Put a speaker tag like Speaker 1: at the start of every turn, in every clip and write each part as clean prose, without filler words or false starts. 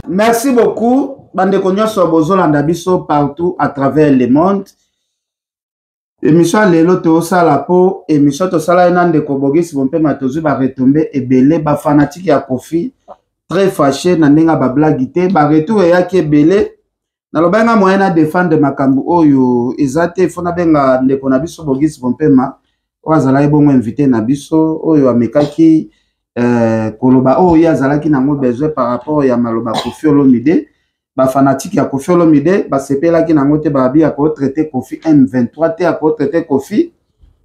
Speaker 1: Merci beaucoup. Bande Konyoso Bozolanda biso partout à travers le monde. Émission lelo to sala po émission to sala enande ko bogisi bompe matozu ba retomber ebele ba fanatique ya Kofi très fâché na ndenga ba blagité ba retour ya ki ebele na lobanga moyena défendre makambu oyo ezate fona benga ndeko na biso bogisi bompe ma wazala ebongo invité na biso oyo amekaki koloba oyo yazalaki nango besoin par rapport ya maloba Kofi Olomide. Ba fanatique ya Kofi Olomide ba sepela ki nango te ba bi ya ko traiter Kofi M23 te ya ko traiter Kofi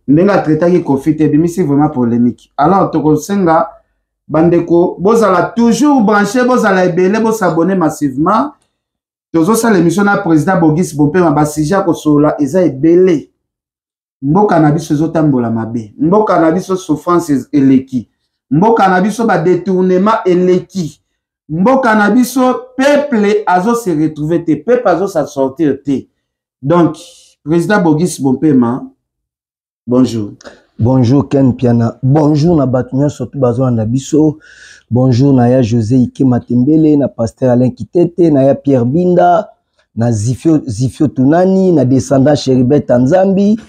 Speaker 1: ndenga traiter ki Kofi te bimisi vraiment polémique. Alors toko senga bandeko bozala toujours branché bozala ebele bo s'abonner massivement tozo sa l'émission na président Bogis Bompema ba sija ko sola eza ebele mboka na biso zotambola mabe mboka na biso souffrance eleki mboka na biso ba détournement eleki mboka na biso peuple azo se retrouver te peuple azo sa sortir te. Donc président Bogis Bompema bonjour.
Speaker 2: Bonjour Ken Piana, bonjour na batunya surtout bazo na biso, bonjour na ya José Ike Matembele, na pasteur Alain Kitete, na ya Pierre Binda, na Zifio Tunani, na descendant Cheribet Tanzambi,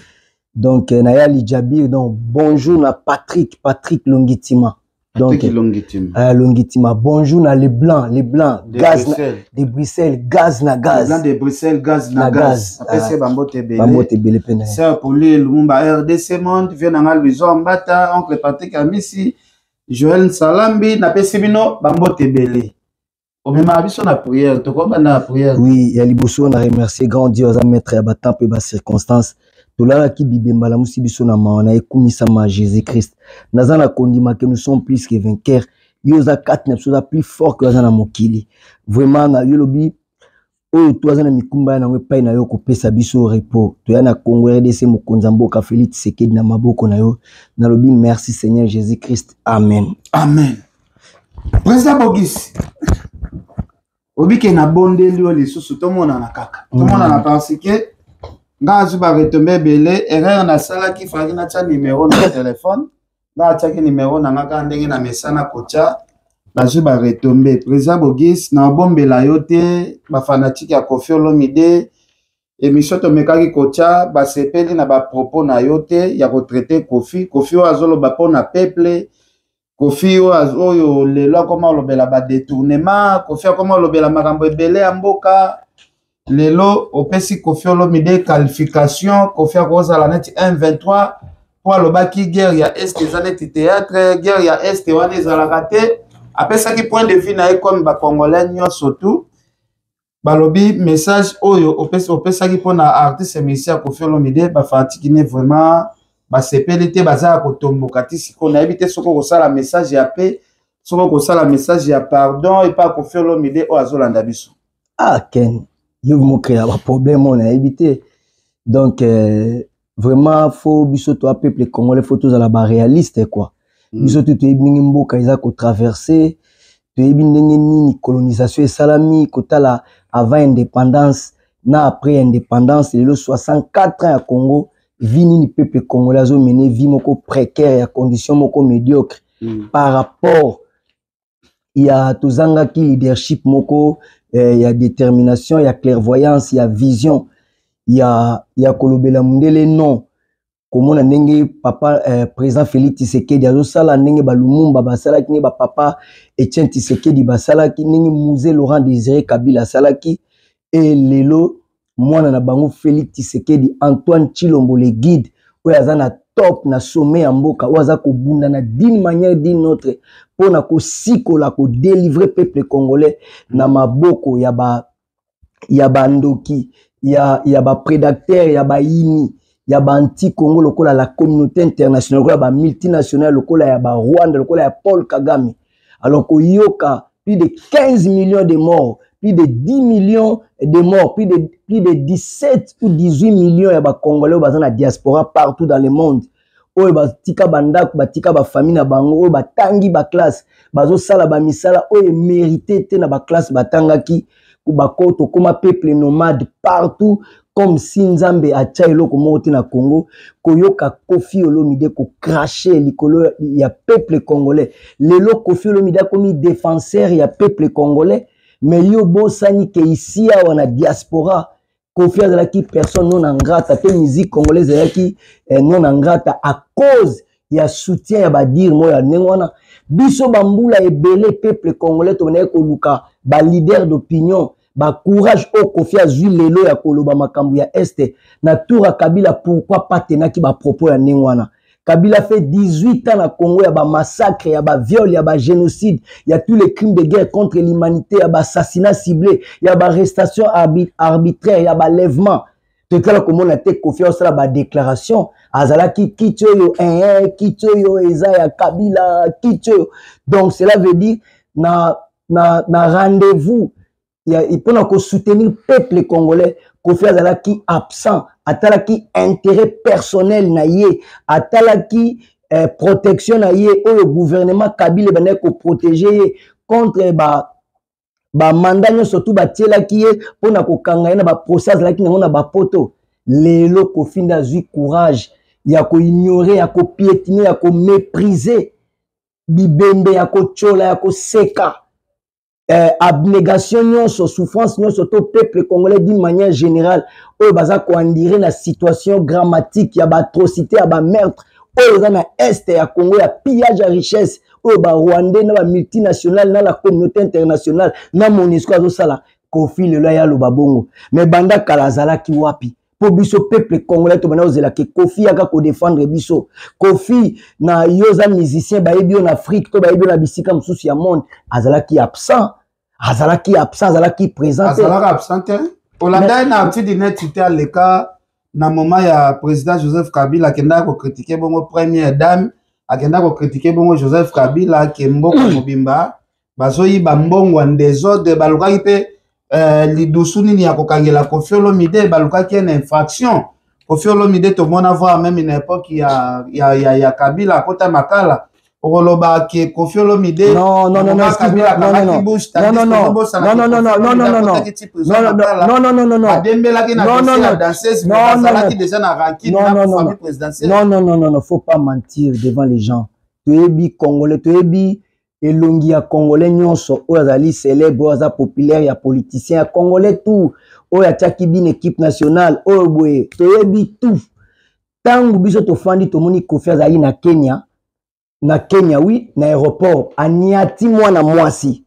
Speaker 2: donc na ya Lidjabir, donc bonjour na Patrick Longitima. Donc Longitima, bonjour na les blancs
Speaker 1: de
Speaker 2: gaz
Speaker 1: Bruxelles.
Speaker 2: De Bruxelles, gaz na gaz.
Speaker 1: Les blancs de Bruxelles, gaz na gaz. Après c'est Bambote
Speaker 2: Bele pene.
Speaker 1: C'est pour lui Lumumba RDC Monde, vient na Louison Mbata, oncle Patrick Amisi, Joël Salambi, na Pesibino, Bambote Bele. Au même avis na prière, to ko na prière.
Speaker 2: Oui, ya liboso na remercier grand Dieu à mettre à battant peu bas circonstances. Tolala ki bibembala musi biso na maona ekumisa ma Jésus-Christ. Nazana kondima que nous sommes plus que vainqueurs. Yoza 4 nepsoza plus fort que na mokili. Vraiment na yolobi oyo toazana mikumba na wepai na yo ko pesa biso repos. Toya na Congo RDC mokonza mboka Félix Tshisekedi na maboko na yo. Na lobi merci Seigneur Jésus-Christ. Amen.
Speaker 1: Amen. Président Bogis. Obike na bondeli o lisusu to mona na kaka. To mona na parce que ngazu ba retomber belé erreur na sala ki faki na cha numéro na téléphone nga cha ki numéro na ngaka ndenge na mesana kocha bazu ba retomber président Bogis na bombela yote ba fanatique ya Kofi Olomide émission to mekaki kocha ba sepeli na ba propos na yote ya ko traiter Kofi azolo ba pona peuple Kofi oyo lelo koma lobela ba détournement Kofi koma lobela makambo ebele ya mboka lelo opesi Kofi Olomide qualification Kofi akoza la net 1-23 pour le baki guerre ya est des années théâtre guerre ya est wana ezalaka te apesa ki point de vue na comme ba congolais nyonso tout balobi message oyo opesa ki pona artiste monsieur Kofi Olomide ba fatigue ne vraiment ba sepelite baza ko tomboka ti siko na ebite soko ko sala message ya paix soko ko sala message ya pardon et pas Kofi Olomide o azolanda biso.
Speaker 2: Ah Ken yo mo créer un problème on a évité donc vraiment faut biso to peuple congolais faut tous à la bas réaliste quoi biso to ebingi mboka iza ko traverser to ebingi nini colonisation et salami kotala avant indépendance na après indépendance le 64 ans à Congo vini ni peuple congolais zo mener vie moko précaire ya condition moko médiocre par rapport il y a tozanga ki leadership moko il y a détermination, il y a clairvoyance, il y a vision, il y a kolobela mundele non. Comme on a nenge papa président Félix Tshisekedi azo sala nenge ba Lumumba basala ki ba papa Etienne Tshisekedi basala ki nenge Musée Laurent Désiré Kabila salaki et lelo mwana na bango Félix Tshisekedi Antoine Chilombo le guide oyo azana top na sommet ya mboka oyo aza kobunda na d'une manière d'une autre pour na ko sikola ko délivrer peuple congolais na maboko ya ba ndoki ya ba prédateur ya ba ini ya ba anti Congo lokola la communauté internationale lokola ba multinationale lokola ya ba Rwanda lokola ya Paul Kagame alors ko yoka plus de 15 millions de morts plus de 10 millions de morts plus de 17 ou 18 millions ya ba congolais bazana na diaspora partout dans le monde oyo batika bandako batika ba famille na bango oyo batangi ba classe bazo sala ba misala oyo mérité te na ba classe batangaki ku bakoto koma peuple nomade partout comme si Nzambe atia eloko moko te na Congo koyoka Kofi Olomide ko cracher likolo ya peuple congolais lelo Kofi Olomide komi défenseur ya peuple congolais mais yo bosani ke ici awa na diaspora Kofi azalaki personne non ingrate te musique congolaise ezalaki non ingrate à cause ya soutien ya badir mo ya nengwana biso bambula ebele peuple congolais to na ko luka ba leader d'opinion ba courage au Kofi azui lelo ya koloba makambu ya este na tour Kabila pourquoi pas tenaki ba propos ya nengwana. Kabila fait 18 ans na Congo, il y a des massacres, il y a des viols, il y a des génocides, il y a tous les crimes de guerre contre l'humanité, il y a des assassinats ciblés, il y a des arrestations arbitraires, il y a des lèvements. Tout cas, comme on a été confié à la déclaration, Azalaki Kitchoyo, Kitchoyo, Ezaya, Kabila, Kitchoyo. Donc, cela veut dire, na rendez-vous, il peut soutenir le peuple congolais, Kofi Azalaki absent, atalaki intérêt personnel na ye, atalaki protection na ye, le gouvernement Kabila bane ko protéger contre ba mandat surtout ba tiela ki ye pona ko kanga na ba procès azalaki na ba poto. Lelo Kofi ndazui courage ya ko ignorer, ya ko piétiner, ya ko mépriser bibembe, ya ko chola, ya ko seka. Abnégation nyonso, souffrance nyonso to peuple congolais d'une manière générale oyo baza ko andire na situation dramatique ya ba atrocité ya ba meurtre oyo za na est ya Congo ya pillage ya richesse oyo ba Rwandais na ba multinationale na la communauté internationale na MONUSCO azo sala Kofi lelo ya lo babongo mais banda kala zalaki wapi po biso peuple congolais to bana ozela ke Kofi aka ko défendre biso Kofi na yoza musicien ba yebi en Afrique to ba yebi na bisika mususu ya monde azalaki absent azalaki présent
Speaker 1: azalaki absent Olanda na aptitude net tuté le cas na moment ya président Joseph Kabila kenda ko critiquer bongo première dame akenda ko critiquer bongo Joseph Kabila ke mboko mobimba bazoyi ba mbongo en désordre balukaki pe lidusu nini ya kokangela Koffi Olomide balukaki une infraction Koffi Olomide to mona voir même une époque ya Kabila kota makala okoloba ke Koffi Olomide
Speaker 2: non faut pas mentir devant les gens toyebi congolais toyebi elongi ya congolais nyonso oyo azali célèbre oyo aza populaire ya politicien ya congolais tout oyo atiaki bino équipe nationale oyo boye toyebi tout tango biso tofandi tomoni Kofi azali na Kenya oui na aéroport aniati mwana mwasi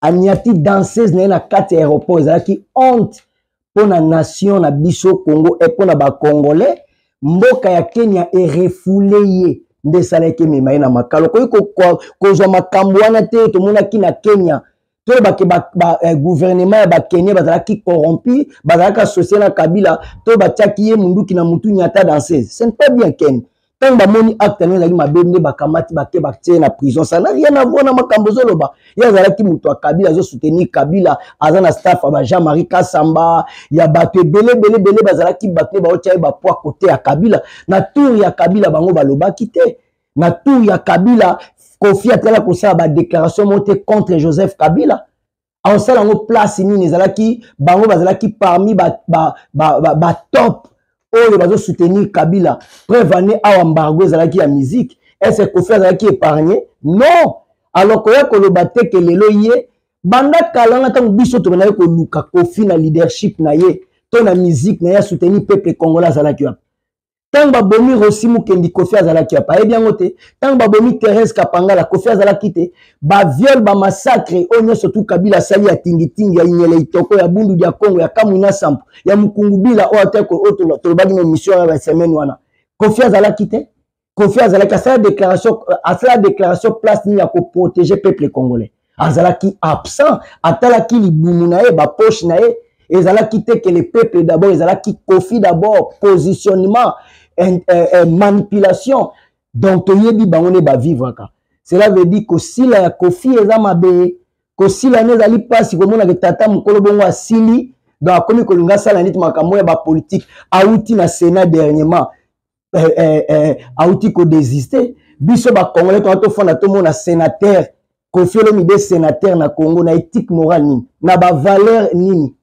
Speaker 2: aniati danseuse na kati aéroport ezalaki honte pona nation na biso Congo et pona ba congolais mboka ya Kenya refoulé ye nde salaki mema na makalo ko zo makambo wana te tomonaki na Kenya to ba gouvernement ya ba Kenya bazalaki corrompu bazalaki associé na Kabila to batiaki ye munduki na mutu nyata danseuse ce n'est pas bien Ken. Tant que moni acte n'ezali mabende bakamati baktie na prison ça n'a rien à voir na makambo zoloba ya zalaki mutu a Kabila zo soutenir Kabila azana staff ba Jean-Marie Kasamba ya bato belé bazalaki bato ba otia ba poids côté ya Kabila na tour ya Kabila bango baloba kité na tour ya Kabila Kofi atela ko sa ba déclaration monté contre Joseph Kabila en sala ngo place nini ezalaki bango bazalaki parmi ba top oyo bazo soutenir Kabila prévaner a embargo ezalaki ya musique est-ce que Kofi azalaki épargné non alors que koloba te ke lelo ye banda kalanga tango biso to na ko luka Kofi na leadership na ye to na musique na ya soutenir peuple congolais azalaki wapi tango babomi Rossi Mukendi Kofi azalaki wapi ayebi yango te tango babomi Thérèse Kapangala Kofi azalaki te ba viol ba massacre onyo surtout Kabila sali ya tingitingi ya Inyele Itoko ya Bundu dia Congo ya Kamwina Sampo ya Mukungubila o ateko to bagi na mission ya semaine wana Kofi azalaki te Kofi azalaki sa déclaration place ni ya ko protéger peuple congolais azalaki absent atalaki libumu na ye ba poche na ye ezalaki te que le peuple d'abord ezalaki Kofi d'abord positionnement manipulation donc toyebi bango ne ba vivre ka cela veut dire que si la Kofi eza mabe ko si la nezali pasi ko mona ke tata mukolo bongo asili donc akomi kolinga sala nit makambo ya ba politique auti na Sénat dernièrement auti ko désister biso ba congolais to fona to mona sénateur Kofi Olomide sénateur na Congo na éthique morale nini na ba valeur nini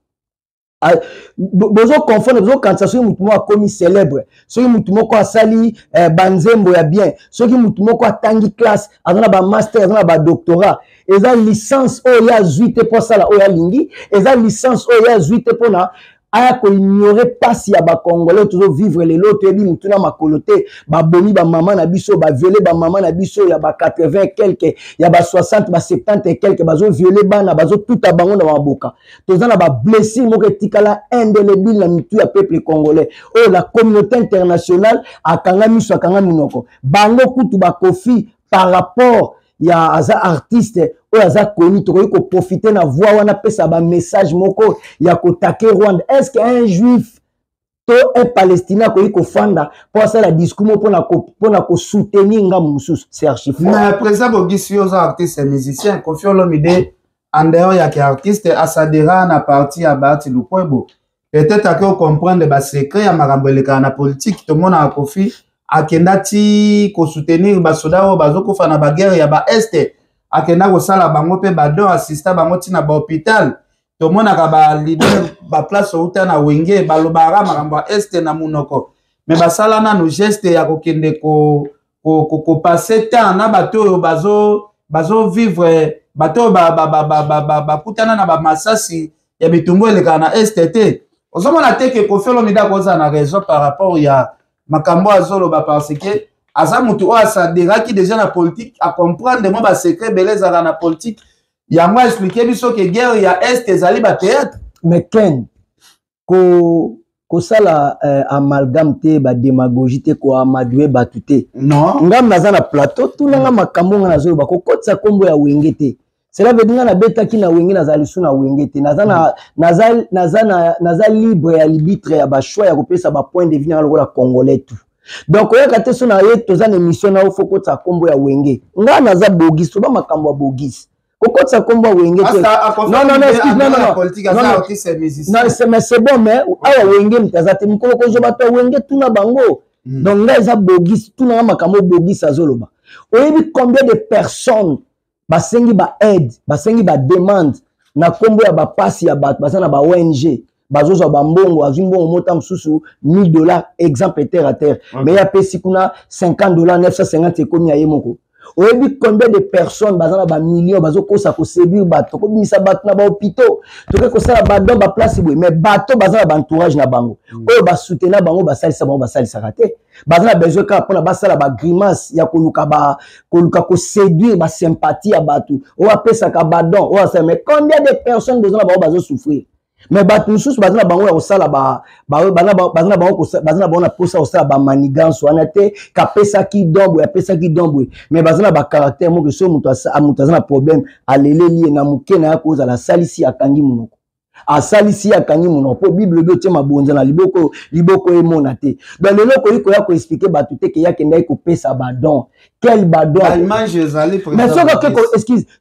Speaker 2: Bozo confondre, bozo quand ça soit mutumo a commis célèbre, soit mutumo ko asali banzembo ya bien, soit mutumo ko tangi classe, azana ba master, azana ba doctorat, eza licence o ya zuite pour ça la o ya lingi, eza licence o ya zuite pour na aya ko ignorer pas si ya ba congolais toujours vivre les lots ebi mutuna makolote ba bomi ba maman na biso ba violer ba maman na biso ya ba 80 quelque ya ba 60 ba 70 et quelque bazo violer bana bazo tout a bango na maboka tozana ba blessé moko tikala indélébile na mitu ya peuple congolais oh la communauté internationale akanga miso akanga minoko bango kutu ba kofi par rapport ya aza artiste oyo aza connu tokoki ko profiter na voix wana pesa ba message moko ya kotake Rwanda. Est-ce qu'un juif to un palestinien koki ko fanda pour ça la discours pour na ko soutenir ngam mususu c'est archi fort.
Speaker 1: Mais président Bogis yoza artiste et musicien Koffi Olomide en dehors ya ki artiste asadera na parti ya Bahati Lukwebo peut-être ako comprendre ba secret ya makambo eleka na politique to mona Koffi akenda ti ko soutenir ba soda o bazoko fa na ba guerre ya ba este akenda ko sala bango pe ba don assista bango ti na ba hôpital to mona ka ba leader ba place uta na wenge ba lobara makambo este na munoko mais ba sala na no geste ya ko kende ko passer temps na bato bazo vivre bato ba kutana na ba masasi ya bitumbo eleka na STT ozomona te ke Koffi Olomide ko za na raison par rapport ya makambo azolo ba parce que aza mutu o asadera ki déjà na politique a comprendre mo ba secret beleza na politique yango expliquer biso que guerre ya est ezali ba théâtre
Speaker 2: mais ken ko sala amalgame te ba démagogie te ko amadoué batute
Speaker 1: non
Speaker 2: ngam naza na plateau tout nga makambo nga nazolo ba ko kotsa kombo ya wenge te cela veut dire na betaki na wenge nazali su na wenge te naza libre ya libitre ya ba choix ya kopesa ba point de vue na lokola congolais tout donc oyoka te so na ye toza na émission na ofo kotsa kombo ya wenge nga naza bogis to ba makambo ya bogis kokotsa kombo ya wenge te non mais c'est bon mais awa wenge mtaza te mukolo ko jo bato wenge tuna bango donc nga eza bogis tuna makambo bogis azoloba oyebi combien de personnes basengi ba aide basengi ba demande na kombo ya ba pasi ya bato basana ba ONG bazozo ba mbongo azumbongo mota msusu $1000 exemple terre à terre mais ya pesi kuna $50 950 ekomi ya yemoko oyebi combien de personnes bazana ba millions bazokosa ko séduire bato ko bimisa bato na ba hôpitaux to ko sala ba do ba place boy mais bato bazana ba entourage na bango oyo ba soutenir bango ba salisa raté bazana besoin ka pona ba sala ba grimace ya koluka ko séduire ba sympathie ya bato o apesa ka badon o asa mais combien de personnes bazana ba bazo souffrir mais bato mususu bazana bango ya kosala bazana bango na posa kosala ba manigance wana te kapesa ki dombo apesa ki dombo mais bazana ba caractère moko so mutu azana problème aleleli na muke na ya kozala salisi akangi munoko asalisi akangi munoko po bible do tie mabonza na liboko emona te donc lelo ko ya ko expliquer bato te ke ya kenda ko pesa badon quel badon mais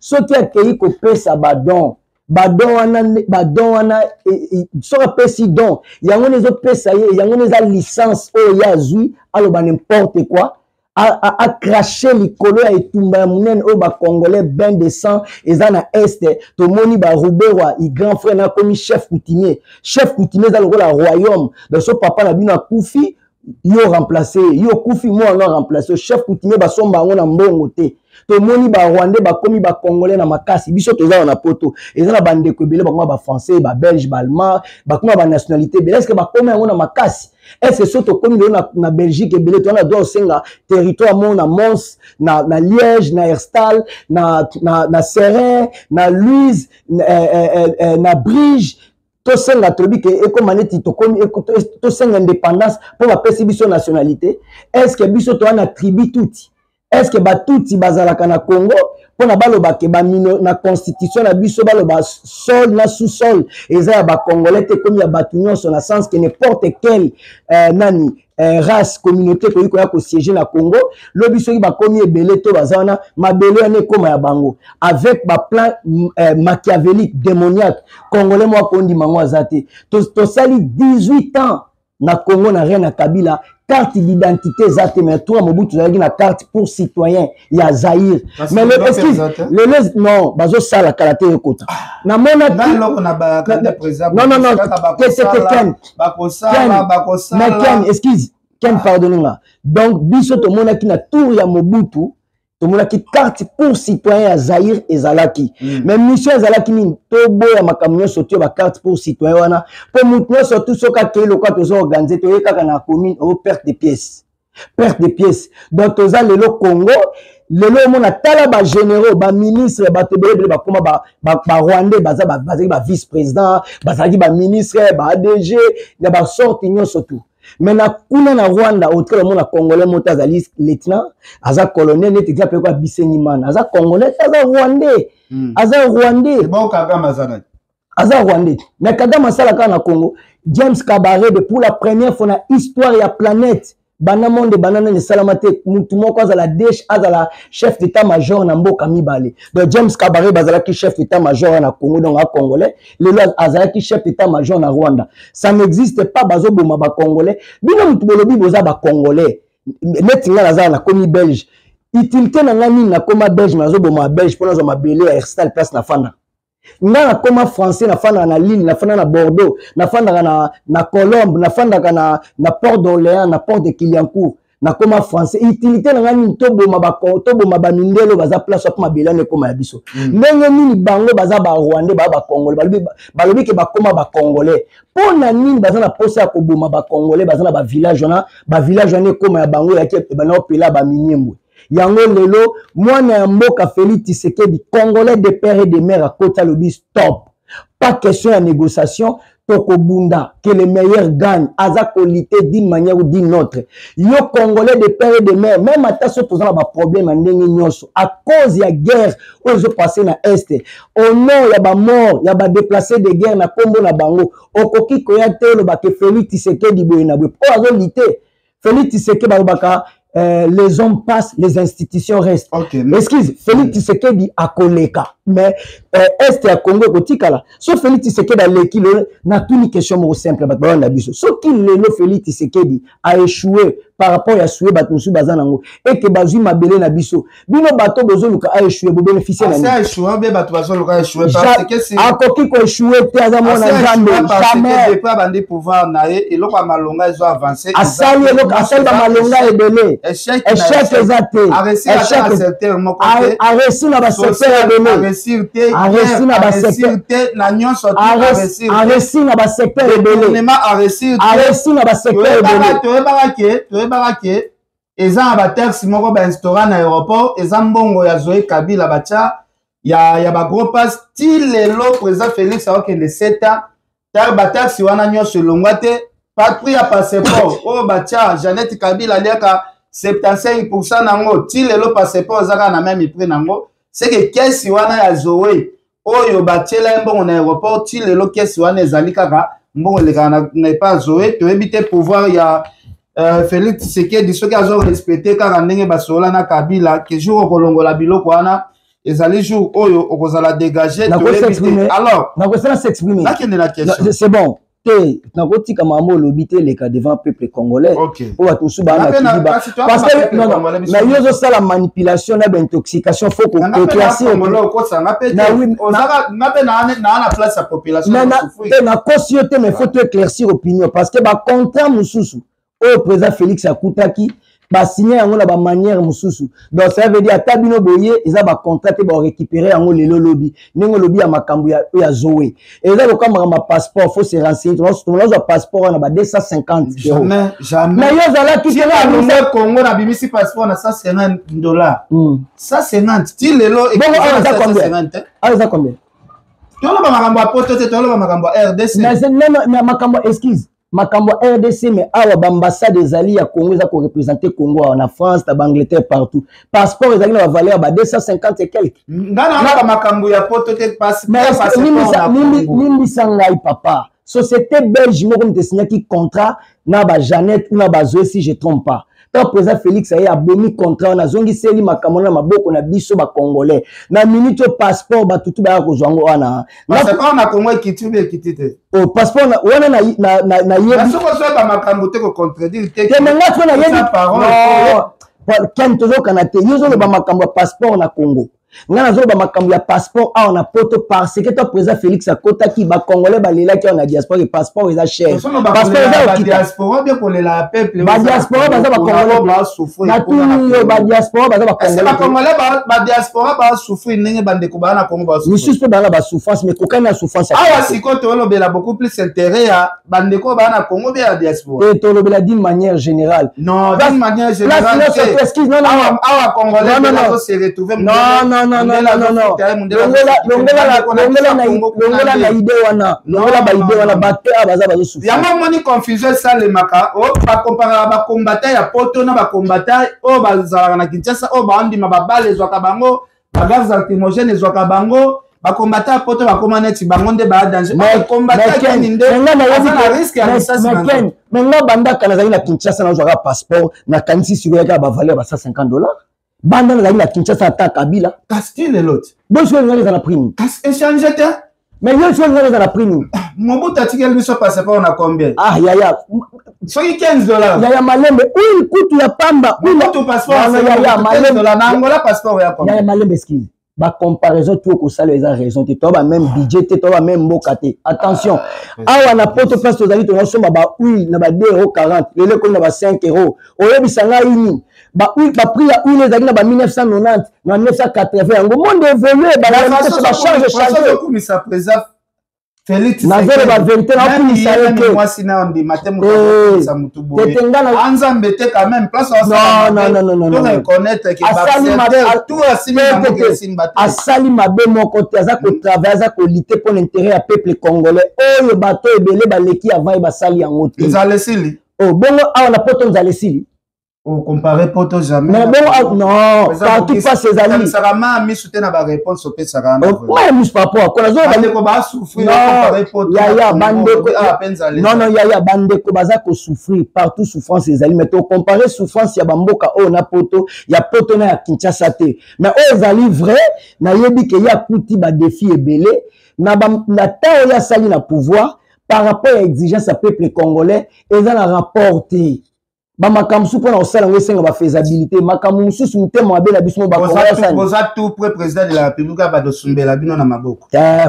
Speaker 2: soki akei ko pesa badon wana soka pesi don yango nezo pesa ye yango neza licence o ya zui aloba n'importe quoi a craché likolo ya etumba ya munene o ba congolais bain de sang eza na est to moni ba Ruberwa i grand frère na komi chef coutumier za lokola royaume donc so papa na bino akufi yo remplacer yo kufi mo on remplacer chef coutumier ba somba ngo na mbongo te to moni ba Rwandais ba komi ba Congolais na makasi biso toza na poto eza na bande ko belé ba ba français ba belge ba allemand ba kuma ba nationalité belé est-ce que ba komi ngo na makasi est-ce que soto komi na Belgique belé to na do senga territoire mo na Mons na Liège na Herstal na Serein na Louise na Brige to senga tobi ke ekomaneti to komi to senga indépendance pour ba pesi biso nationalité est-ce que biso to na tribu tuti est-ce que batuti bazalaka na Congo pona baloba ke ba na constitution na biso baloba sol na sous-sol eza ya ba congolais te comme ya batu nyonso na sens que n'importe quel race communauté ko ya ko siéger na Congo lo biso ki ba komi ebele to bazana mabele ne koma ya bango avec ba plan machiavélique démoniaque congolais mo kondi mango azate to sali 18 ans na Congo na rien na Kabila carte d'identité zate mais toi Mobutu zaki na carte pour citoyen ya Zaïre mais le excuse le non bazo sala kalaté ekota na mona
Speaker 1: na ba président
Speaker 2: non Ken excuse Ken pardonnez-moi donc biso to mona ki na tour ya Mobutu to mona ki carte pour citoyen ya Zaïre ezalaki mais mission ezalaki ni to boya makamyo soto ba carte pour citoyen wana pour mutno surtout soka ke lokwa to organiser to yeka na commune au perte de pièces donc to za lelo Congo lelo mona tala ba généraux ba ministre ba tebele ba koma ba Rwandais baza ba vice président bazaki ba ministre ba ADG na ba sorti nyonso tout mais na kuna na Rwanda autre le monde congolais monta azali lieutenant aza colonel net exemple quoi Bisenimana aza congolais aza rwandais
Speaker 1: bon Kagame azana
Speaker 2: aza rwandais mais Kagame sala kana na Congo James Kabarebe de pour la première fois na histoire ya planète bana monde banana ne salamate mutu moko azala desh azala chef d'état-major na mboka mibale donc James Kabarebe bazala ki chef d'état-major na Congo donc a congolais lelo azala ki chef d'état-major na Rwanda ça n'existe pas bazo boma ba congolais bino mutu bolobi boza ba congolais netinga azala na komi belge utilité na ngani na koma belge mazo boma belge pona zo mabele ya Herstal place na fanda nga koma français na fanda na Lille na fanda na Bordeaux na fanda na Colombe na fanda na Port d'Orléans na Port de Kiliancourt na koma français utilité na ngani to boma ba mindelo baza place pour mabela ne koma ya biso ndenge nini bango baza ba Rwandais ba congolais balobi ke ba koma ba congolais pona nini baza na posa ko boma ba congolais baza na ba village wana koma ya bango ya ke ba na opela ba minyembo yango lelo mwana ya mboka Félix Tshisekedi congolais de père et de mère à côté lobi stop pas question de négociation toko bunda que les meilleurs gagnent aza qualité d'une manière ou d'une autre yo congolais de père et de mère même attention tous na ba problème ndenge nyonso à cause ya guerre ozo passer na est au nord ya ba mort ya ba déplacés de guerre na kombo na bango okoki ko ya telo ba que Félix Tshisekedi boye na boye po azo lité Félix Tshisekedi ba baka les hommes passent, les institutions restent.
Speaker 1: Okay,
Speaker 2: excuse, Félix Tshisekedi a koleka, mais est à Congo kotikala. Sauf Félix Tshisekedi a l'équipe, n'a tout une question simple. Sauf qu'il le Félix Tshisekedi a échoué par rapport à échoué Batmusu Bazanango et que Bazui Mabele na biso. Bino bato bozoluka a échoué, vous bénéficiez
Speaker 1: de ça. A échoué, mais bato bazoluka a échoué
Speaker 2: parce que c'est. A koki ko échoué, te azamo na Nzambe.
Speaker 1: Jamais. Depuis bandi pouvoir nae, et l'autre malonga ils ont avancé.
Speaker 2: A sali l'autre, a sali malonga et belé. Échec exacté.
Speaker 1: A réussi à secteur mon côté.
Speaker 2: A réussi na ba secteur belé.
Speaker 1: A réussi te.
Speaker 2: A réussi na ba secteur.
Speaker 1: Na nyon sorti.
Speaker 2: A réussi na ba secteur belé.
Speaker 1: A réussi
Speaker 2: na ba secteur belé.
Speaker 1: Barake eza ba taxi moko ba restaurant na aéroport eza mbongo ya Zoé Kabila bacha ya ba gros pass ti lelo président Félix akende seta tar ba taxi wana nyonso longwate patrie ya passeport o bacha Jeannette Kabila liaka 75% nango ti lelo passeport zaka na même prix nango c'est que kesi wana ya Zoé oyo bachela mbongo na aéroport ti lelo kesi wana ezali kaka mbongo leka na pas Zoé to éviter pouvoir ya Félix Tshisekedi soki azo respecter kaka ndenge basola na Kabila ke jour okolongola biloko wana ezali jour oyo okozala dégager
Speaker 2: alors nakosala s'exprimer
Speaker 1: la question
Speaker 2: c'est bon te nakotika mambo lobité les cas devant peuple congolais pour batusu bana parce que non mais yozo sala manipulation na intoxication faut que éclaircir
Speaker 1: na oui na place la population
Speaker 2: na caution mais faut éclaircir opinion parce que ba contrat mususu au président Félix Akutaki ba signé yango na ba manière mususu donc ça veut dire atabino boye eza ba contrat te ba récupérer yango lelo lobby nengo lobby ya makambu ya Zoé et là comme ma passeport faut se renseigner on a passeport na ba 250
Speaker 1: jamais
Speaker 2: mais yo zala ki
Speaker 1: le Congo na bimisi passeport na $150 150 ti lelo et 150
Speaker 2: ça combien
Speaker 1: tolo ba makambo apoto te tolo ba makambo RDC
Speaker 2: mais makambo excuse makambo RDC mais awa bambassade ezali ya Congo za ko représenter Congo en France ta Angleterre partout passeport ezali na valeur ba 250 et quelques
Speaker 1: ngana ba makambo ya poto te passeport
Speaker 2: nimbi sangai papa société belge moko mte signé qui contrat na ba Jeannette ou na ba Zoé si je trompe pas tant président Félix a abomi contrat na zongi seli makamona maboko na biso ba congolais na minute passeport ba tutu ba ko zwango wana
Speaker 1: passeport na Congo kitube kitite
Speaker 2: o passeport wana na
Speaker 1: yebi soko so ba makambo te ko contredire te
Speaker 2: ke menga tona yebi ken tozo kanate yozo ba makambo passeport na Congo ngana zo ba makambo ya passeport a on a poto parce que toi président Félix akota ki ba congolais ba lela ki on a diaspora passeport eza cher
Speaker 1: passeport ba diaspora bien ko lela peuple
Speaker 2: ba diaspora ba congolais ba souffrir na tout ba diaspora ba
Speaker 1: congolais ba diaspora ba souffrir ndenge bande ko ba na Congo ba souffrir
Speaker 2: monsieur pe ba souffrance mais kokana souffrance
Speaker 1: ah siko to lobela beaucoup plus intérêt ya bande ko ba na Congo bien la diaspora
Speaker 2: et to lobela d'une manière générale
Speaker 1: non d'une manière générale ah congolais ba se retrouver
Speaker 2: non longola na idée wana longola ba idée wana bato abaza bazo souffrir
Speaker 1: yango moni confusion ça le maka o ba comparer ba combattant ya poto na ba combattant o bazala na Kinshasa o ba ndima ba bale zwaka bango ba gaz lacrymogène zwaka bango ba combattant poto ba komaneti bango nde ba danger ba combattant keni nde na risque ya licence
Speaker 2: mais nga banda kana zali na Kinshasa na zwaka passeport na kanisi siko ya ba valeur ba $150 banda na la Kinshasa ata Kabila
Speaker 1: Castille et l'autre
Speaker 2: bon je vais dans la prime
Speaker 1: échanger
Speaker 2: mais je vais dans la prime
Speaker 1: Mobutu atikel biso passeport na combien
Speaker 2: ah yaya
Speaker 1: soki $15
Speaker 2: yaya malembe oui kutu ya pamba
Speaker 1: Mobutu passeport yaya malembe na Angola passeport ya combien
Speaker 2: yaya malembe excuse ba comparaison tout ko sala eza raison te to ba même budget te to ba même mboka te attention awa na poto place tozali to somba ba oui na ba €2.40 lele ko na ba €5 oyebisanga ini ba oui ba prix ya une ezali na ba 1990 na 1980 yango monde évolué ba la change
Speaker 1: comme ça présent Félix
Speaker 2: na zero ba vérité na pour ça que
Speaker 1: moi sina on dit matin ça mutu boye anzambe te quand même place
Speaker 2: non
Speaker 1: to reconnaître que ba tout asimi na simba
Speaker 2: asali mabe moko te aza ko travailler aza ko lutter pour l'intérêt ya peuple congolais oyo bato ebele ba leki avant e ba sali yango te
Speaker 1: nzalesili
Speaker 2: oh bongo awa na poto nzalesili
Speaker 1: on compare poto jamais
Speaker 2: mais bon non partout pas ces amis
Speaker 1: ça rama mi soutenir na ba réponse au pesa rama
Speaker 2: moi mus papa ko nazo
Speaker 1: bande ko ba souffrir comparer poto
Speaker 2: ya bande ko non ya bande ko baza ko souffrir partout souffrance ces amis mais to comparer souffrance ya bamboka o na poto ya poto na ya Kinshasa te mais o ezali vrai na yebi ke ya kuti ba défi ebele na ta ya sali na pouvoir par rapport à exigence à peuple congolais eza na rapporté ba makamsu pona osala wesenga ba faisabilité makamu mususu mutema mabe na biso ba
Speaker 1: kongresa boza tout près président de la République ba do sumbela bino na maboko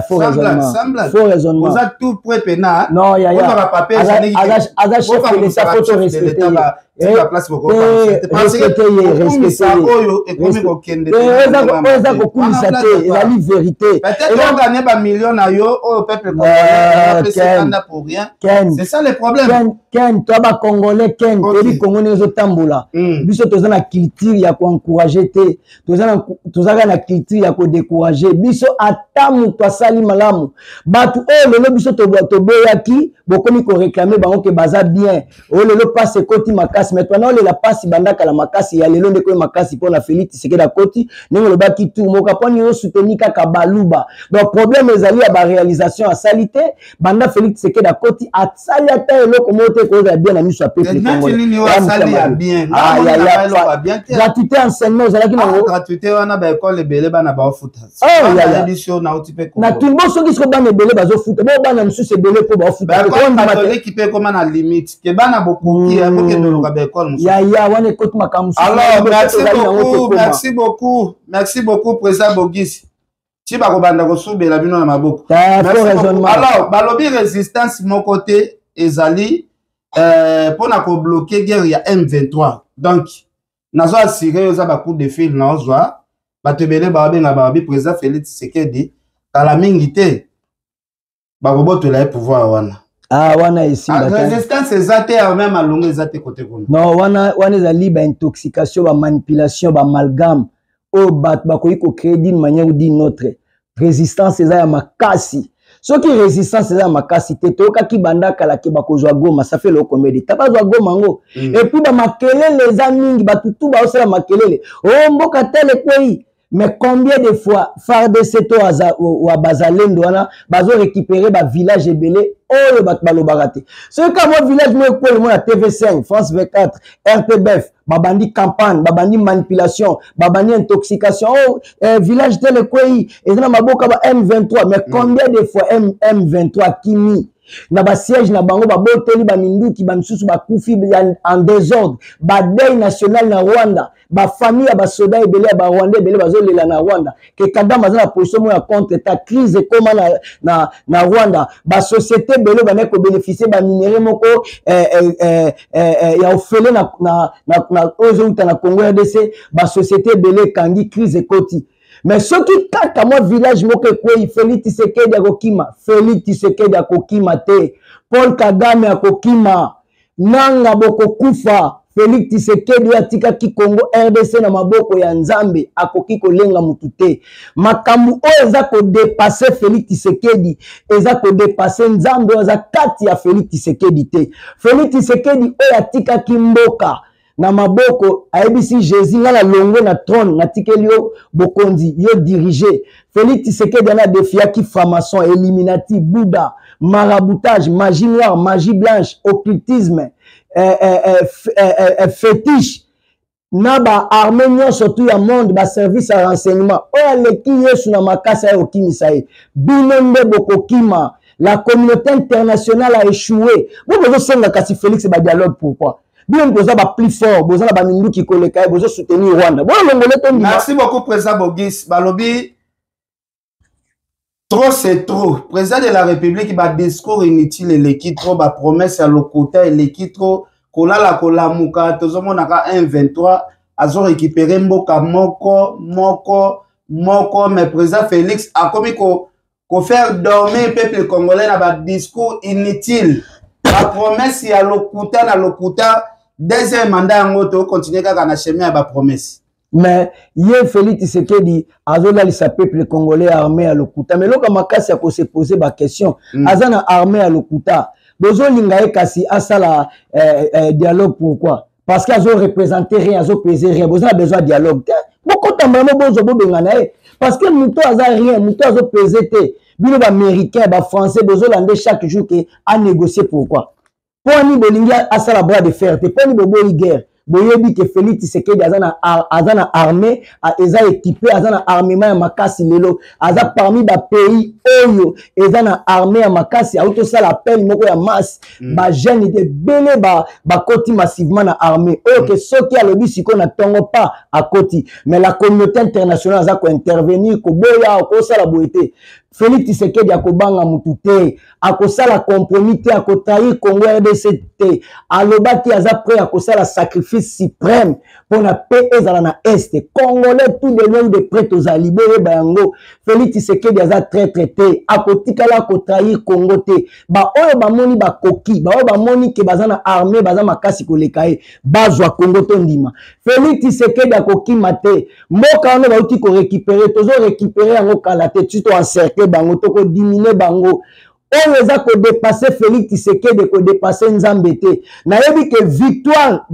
Speaker 2: faux raisonnement
Speaker 1: boza tout près pena
Speaker 2: non ya aga chef de l'état faut respecter
Speaker 1: la place beaucoup
Speaker 2: parce que ça
Speaker 1: oyo et comme ko kende
Speaker 2: eza ko kumisa te la vérité
Speaker 1: peut-être on gagne ba millions na yo au peuple congolais c'est pour rien c'est ça le problème
Speaker 2: Ken toi ba congolais Ken Congo nezo tambola biso toza na culture ya ko encourager te toza na culture ya ko décourager biso atamu to sali malamu batu lelo biso to boyaki bokomi ko réclamer bango ke baza bien lelo passe koti makasi mais toi non la passe bandaka la makasi ya lelo ndeko makasi pona Félix Tshisekedi koti ningo lobaki tout moka poni yo soutenir kaka baluba donc problème ezali ya ba réalisation à salité banda Félix Tshisekedi koti atsali ata eloko mote ko za bien na miso ya peuple gratuité enseignement ozalaki nango
Speaker 1: gratuité wana ba école ebele bana ba ofuta
Speaker 2: na tumbo soki siko bana ebele bazofuta bo bana misusu ebele po baofuta
Speaker 1: catholique pe comme na limite ke bana bokoki yango ke ndoloka ba école musu
Speaker 2: ya wana ekoti makambo
Speaker 1: alors merci beaucoup président Bogisi ti ba ko banda ko subela bino na maboko alors balobi résistance mon côté ezali pour na ko bloquer guerre ya M23 donc nazo assurer oza ba coup de fil na ozwa batebele ba benga ba bi président Félix Tshisekedi kala mingi te ba roboto la pouvoir wana
Speaker 2: wana ici
Speaker 1: résistance ezate même alongo ezate côté kono
Speaker 2: non wana ezali ba intoxication ba manipulation ba amalgame o bat ba ko créer d'une manière ou d'une autre résistance eza ya makasi soki résistance eza makasi te toyoka ki banda kala ke bakozwa Goma ça fait le combien de temps bazwa Goma ngo et puis ba makelele eza mingi batutu ba osala makelele o mboka tele kwei Mais combien de fois FARDC to ou Bazalendo wana bazo récupérer ba village ebele oyo bat balobarate. Ce que moi village moi ko le na TV5, France 24, RTBF, babandi campagne, babandi manipulation, babandi intoxication. Oh, village tel quoi et na maboka ba M23, mais combien de fois M23 kimi na ba siège na bango ba boteli ba minduki ba misusu ba kufi en désordre, ba deuil national na Rwanda, ba famille ba soda ebele ba Rwanda ebele bazolela na Rwanda ke Kagame na position mo ya contre ta crise comme na Rwanda, ba société ebele ba neko bénéficier ba minéraux moko ya ofele na ozo na Congo RDC, ba société ebele kangi crise ekoti. Mais ce qui kaka moi village moko kwei Félix Tshisekedi akokima, Félix Tshisekedi akokima te, Paul Kagame akokima, nanga boko kufa, Félix Tshisekedi atika ki Congo RDC na maboko ya Nzambe akoki kolenga mutu te. Makambu o eza ko dépasser Félix Tshisekedi, eza ko dépasser Nzambe eza kati ya Félix Tshisekedi te. Félix Tshisekedi o atika ki mboka na maboko aebisi Jésus ngala longo na trône na tikeli yo bokonzi yo diriger. Félix Tshisekedi na défia ki franc-maçon, Illuminati, Bouddha, maraboutage, magie noire, magie blanche, occultisme, fétiche na ba arménien surtout ya monde ba service à renseignement o leki yesu na makasa ya okimisa ye binombe bokokima. La communauté internationale a échoué. Vous pouvez senga kasi Félix ba dialogue pourquoi? Bien besoin ba plus fort, besoin ba mindu ki koleka, besoin soutenir Rwanda. Bon longolé to.
Speaker 1: Merci beaucoup président Bogis. Balobi trop c'est trop. Président de la République ba discours inutile eleki trop ba promesse à l'okota eleki trop kolala kolamuka tozomona ka 123 azo récupérer mboka moko mais président Félix a commis ko faire dormir peuple congolais na ba discours inutile. La promesse ya l'okota na l'okota deuxième mandat en auto continuer kaka na chemin ya ba promesse.
Speaker 2: Mais hier Félix Tshisekedi azola lisa peuple congolais armé à l'okota mais loka makasi ya ko se poser ba question azana armé à l'okota bozo linga e kasi asala dialogue pourquoi parce qu'ils ont représenté rien ils ont pesé rien bozo a besoin de dialogue beaucoup tambamo bozo bobengana parce que muto aza rien muto azo pesé te bino ba américain ba français bozo lande chaque jour que à négocier pourquoi pour ni bolingi asala bras de fer te pour ni boboyi guerre boyebi que Félix Tshisekedi azana armée eza équipé azana armement ya makasi lelo aza parmi ba pays oyo ezana armée ya makasi auto sala appel moko ya masse ba jeune de belé ba koti massivement na armée oyo que soki alobi siko na tongo pas à koti mais la communauté internationale aza ko intervenir ko boya ko sala boité Félix Tshisekedi akobanga mutu te akosala compromis te akotrahi Congo RDC te alobaki aza prêt akosala sacrifice suprême pour la paix ezala na est congolais tout de même de prêt aux alibé bayango Félix Tshisekedi aza très traité akotikala akotrahi Congo te ba oyo bamoni bakoki ba oyo bamoni ke bazana armée baza makasi koleka e bazwa Congo to ndima Félix Tshisekedi akokima te mboka wana bauti ko récupérer tozo récupérer yango kala te tuto encercler bango toko diminuer bango on les a ko dépasser Félix Tshisekedi ko dépasser Nzambe te nayebi que victoire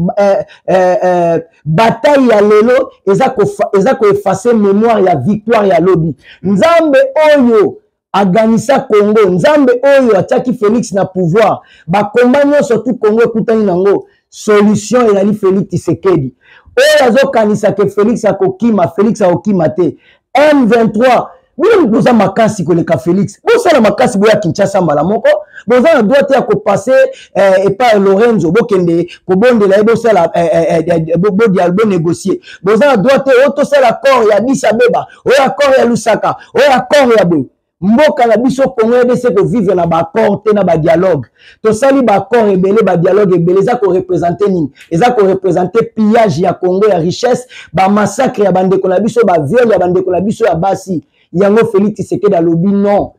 Speaker 2: bataille ya lelo eza ko effacer mémoire ya victoire ya lobi Nzambe oyo aganisa Congo Nzambe oyo atiaki Félix na pouvoir ba kombanyo surtout Congo ekutani nango solution ezali Félix Tshisekedi oyo azokanisa ke Félix akokima Félix akokima te M23 Bino boza makasi koleka Félix. Boza na makasi boya Kinshasa mbala moko. Boza na droit ya ko passer par Lorenzo bokende ko bondela boza la bo dialogue négocier. Boza na droit auto sala accord ya Addis Abeba, o accord ya Lusaka, o accord ya Bo. Mboka na biso Congo RDC ko vivre na ba accord te na ba dialogue. To sali ba accord ebele ba dialogue ebele za ko représenter nini? Eza ko représenter pillage ya Congo ya richesse, ba massacre ya bandeko na biso, ba viol ya bandeko na biso ya basi. Yango Félix Tshisekedi alobi non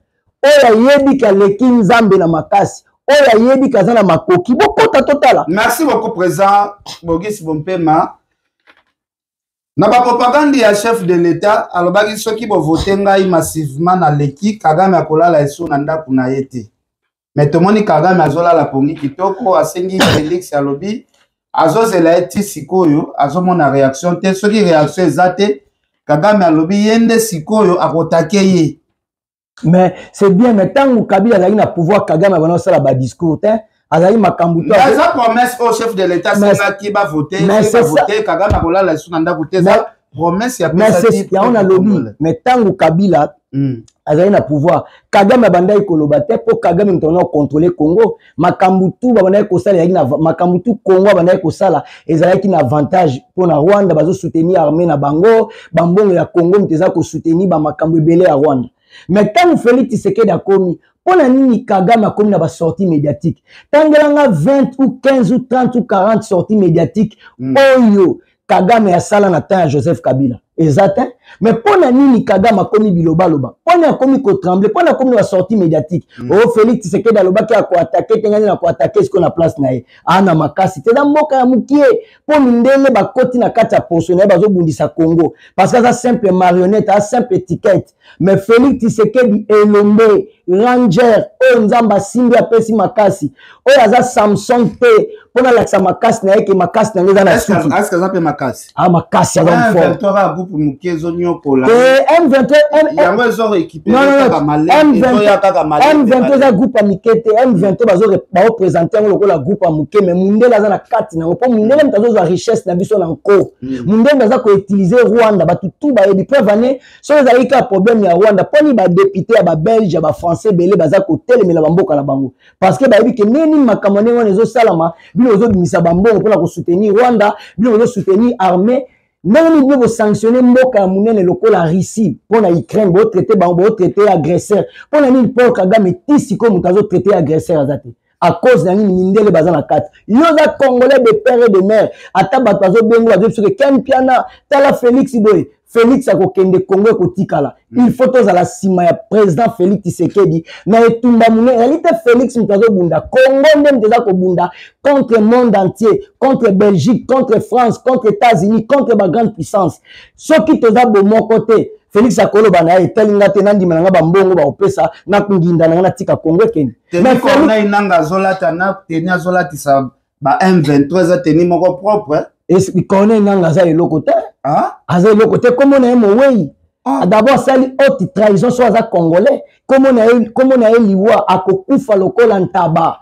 Speaker 2: oya yebi ka leki Nzambe na makasi oya yebi ka zana makoki bokota totala.
Speaker 1: Merci beaucoup président Bogis Bompema na ba propagande ya chef de l'état alobaki soki bo voter ngai massivement na leki Kagame akolala esu na ndaku na yete mais tomoni Kagame azolala pongi kitoko asengi Félix alobi azozela eti sikoyo azomona réaction te soki réaction ezate Kagame alobi yende sikoyo akotake ye.
Speaker 2: Mais c'est bien, mais tant que Kabila a na pouvoir, Kagame va faire la discours, Azaï Makambuto.
Speaker 1: Mais ça promesse au chef de l'État, c'est qui va voter, Kagame a volé la sounanda voter, ça promesse, il
Speaker 2: y a un lobby. Mais tant que Kabila Azaï na pouvoir, Kagame bandai kolobate pour Kagame maintenant contrôler Congo. Makambutu bandai kosala yaki na Makambutu Congo bandai kosala ezala ki na avantage pour na Rwanda bazo soutenir armée na bango, bambongo ya Congo mteza ko soutenir ba makambu ebele ya Rwanda. Mais quand vous Félix Tshisekedi a commis, pour la nini Kagame a commis la sortie médiatique. Tant que l'on a 20 ou 15 ou 30 ou 40 sorties médiatiques, Oyo, Kagame a sala na temps à Joseph Kabila. Exact. Mais pour la nini Kagame a commis biloba loba. Pour la commis ko tremble, pour la commis la sortie médiatique. Oh Félix Tshisekedi a loba qui a ko attaquer, tengani na ko attaquer ce qu'on a place na ye. Ana makasi. Te da mboka ya mukie. Pour mindele ba koti na kati ya poso na bazo bundisa Congo. Parce que ça simple marionnette, ça simple étiquette. Mais Félix Tshisekedi elombe Ranger, Nzamba Simbi apesi makasi. Aza Samsung P. Pour la laksa makasi na yeke makasi na ngeza na suki.
Speaker 1: Est-ce que ça peut makasi?
Speaker 2: Ah makasi ya fort.
Speaker 1: M23
Speaker 2: za groupe amikete M23 bazo présenter le groupe amuke mais mundele aza na kati na po mundele mtazo za richesse na biso na nko mundele aza ko utiliser Rwanda batu tout ba ebi preuve année so za ika problème ya Rwanda poni ba député ya ba belge ya ba français belé baza ko telemela bamboka na bango parce que ba ebi ke nini makamone wana zo salama bino zo bimisa bambongo pona ko soutenir Rwanda bino zo soutenir armée. Même si vous sanctionnez Mboka Mounene local la Russie pour la Ukraine, vous traitez agresseur. Pour la Nil Paul Kagame tisi comme vous traité agresseur azate. À cause d'un mindele bazan la 4. Yoza Congolais de père et de mère. Ataba bazo bengo bazo sur Ken Piana, tala Félix Iboy. Félix a kokende Congo kotikala. Il faut tous à la sima ya président Félix Tshisekedi. Na etumba mune, réalité Félix mutazo bunda. Congo même déjà ko bunda contre le monde entier, contre Belgique, contre France, contre États-Unis, contre ma grande puissance. Ceux qui te da de mon côté, Félix Akolo bana etelinga tenandi mananga bambongo ba opesa na kunginda na tika Congo ken.
Speaker 1: Mais Corneille nanga zolata na tenia zolati sa ba M23 za teni moko propre.
Speaker 2: Est-ce que Corneille nanga za eloko te? Ah, aza eloko te comme on a moyi. D'abord sali haute trahison soit za congolais. Comme on a liwa akokufa lokola ntaba.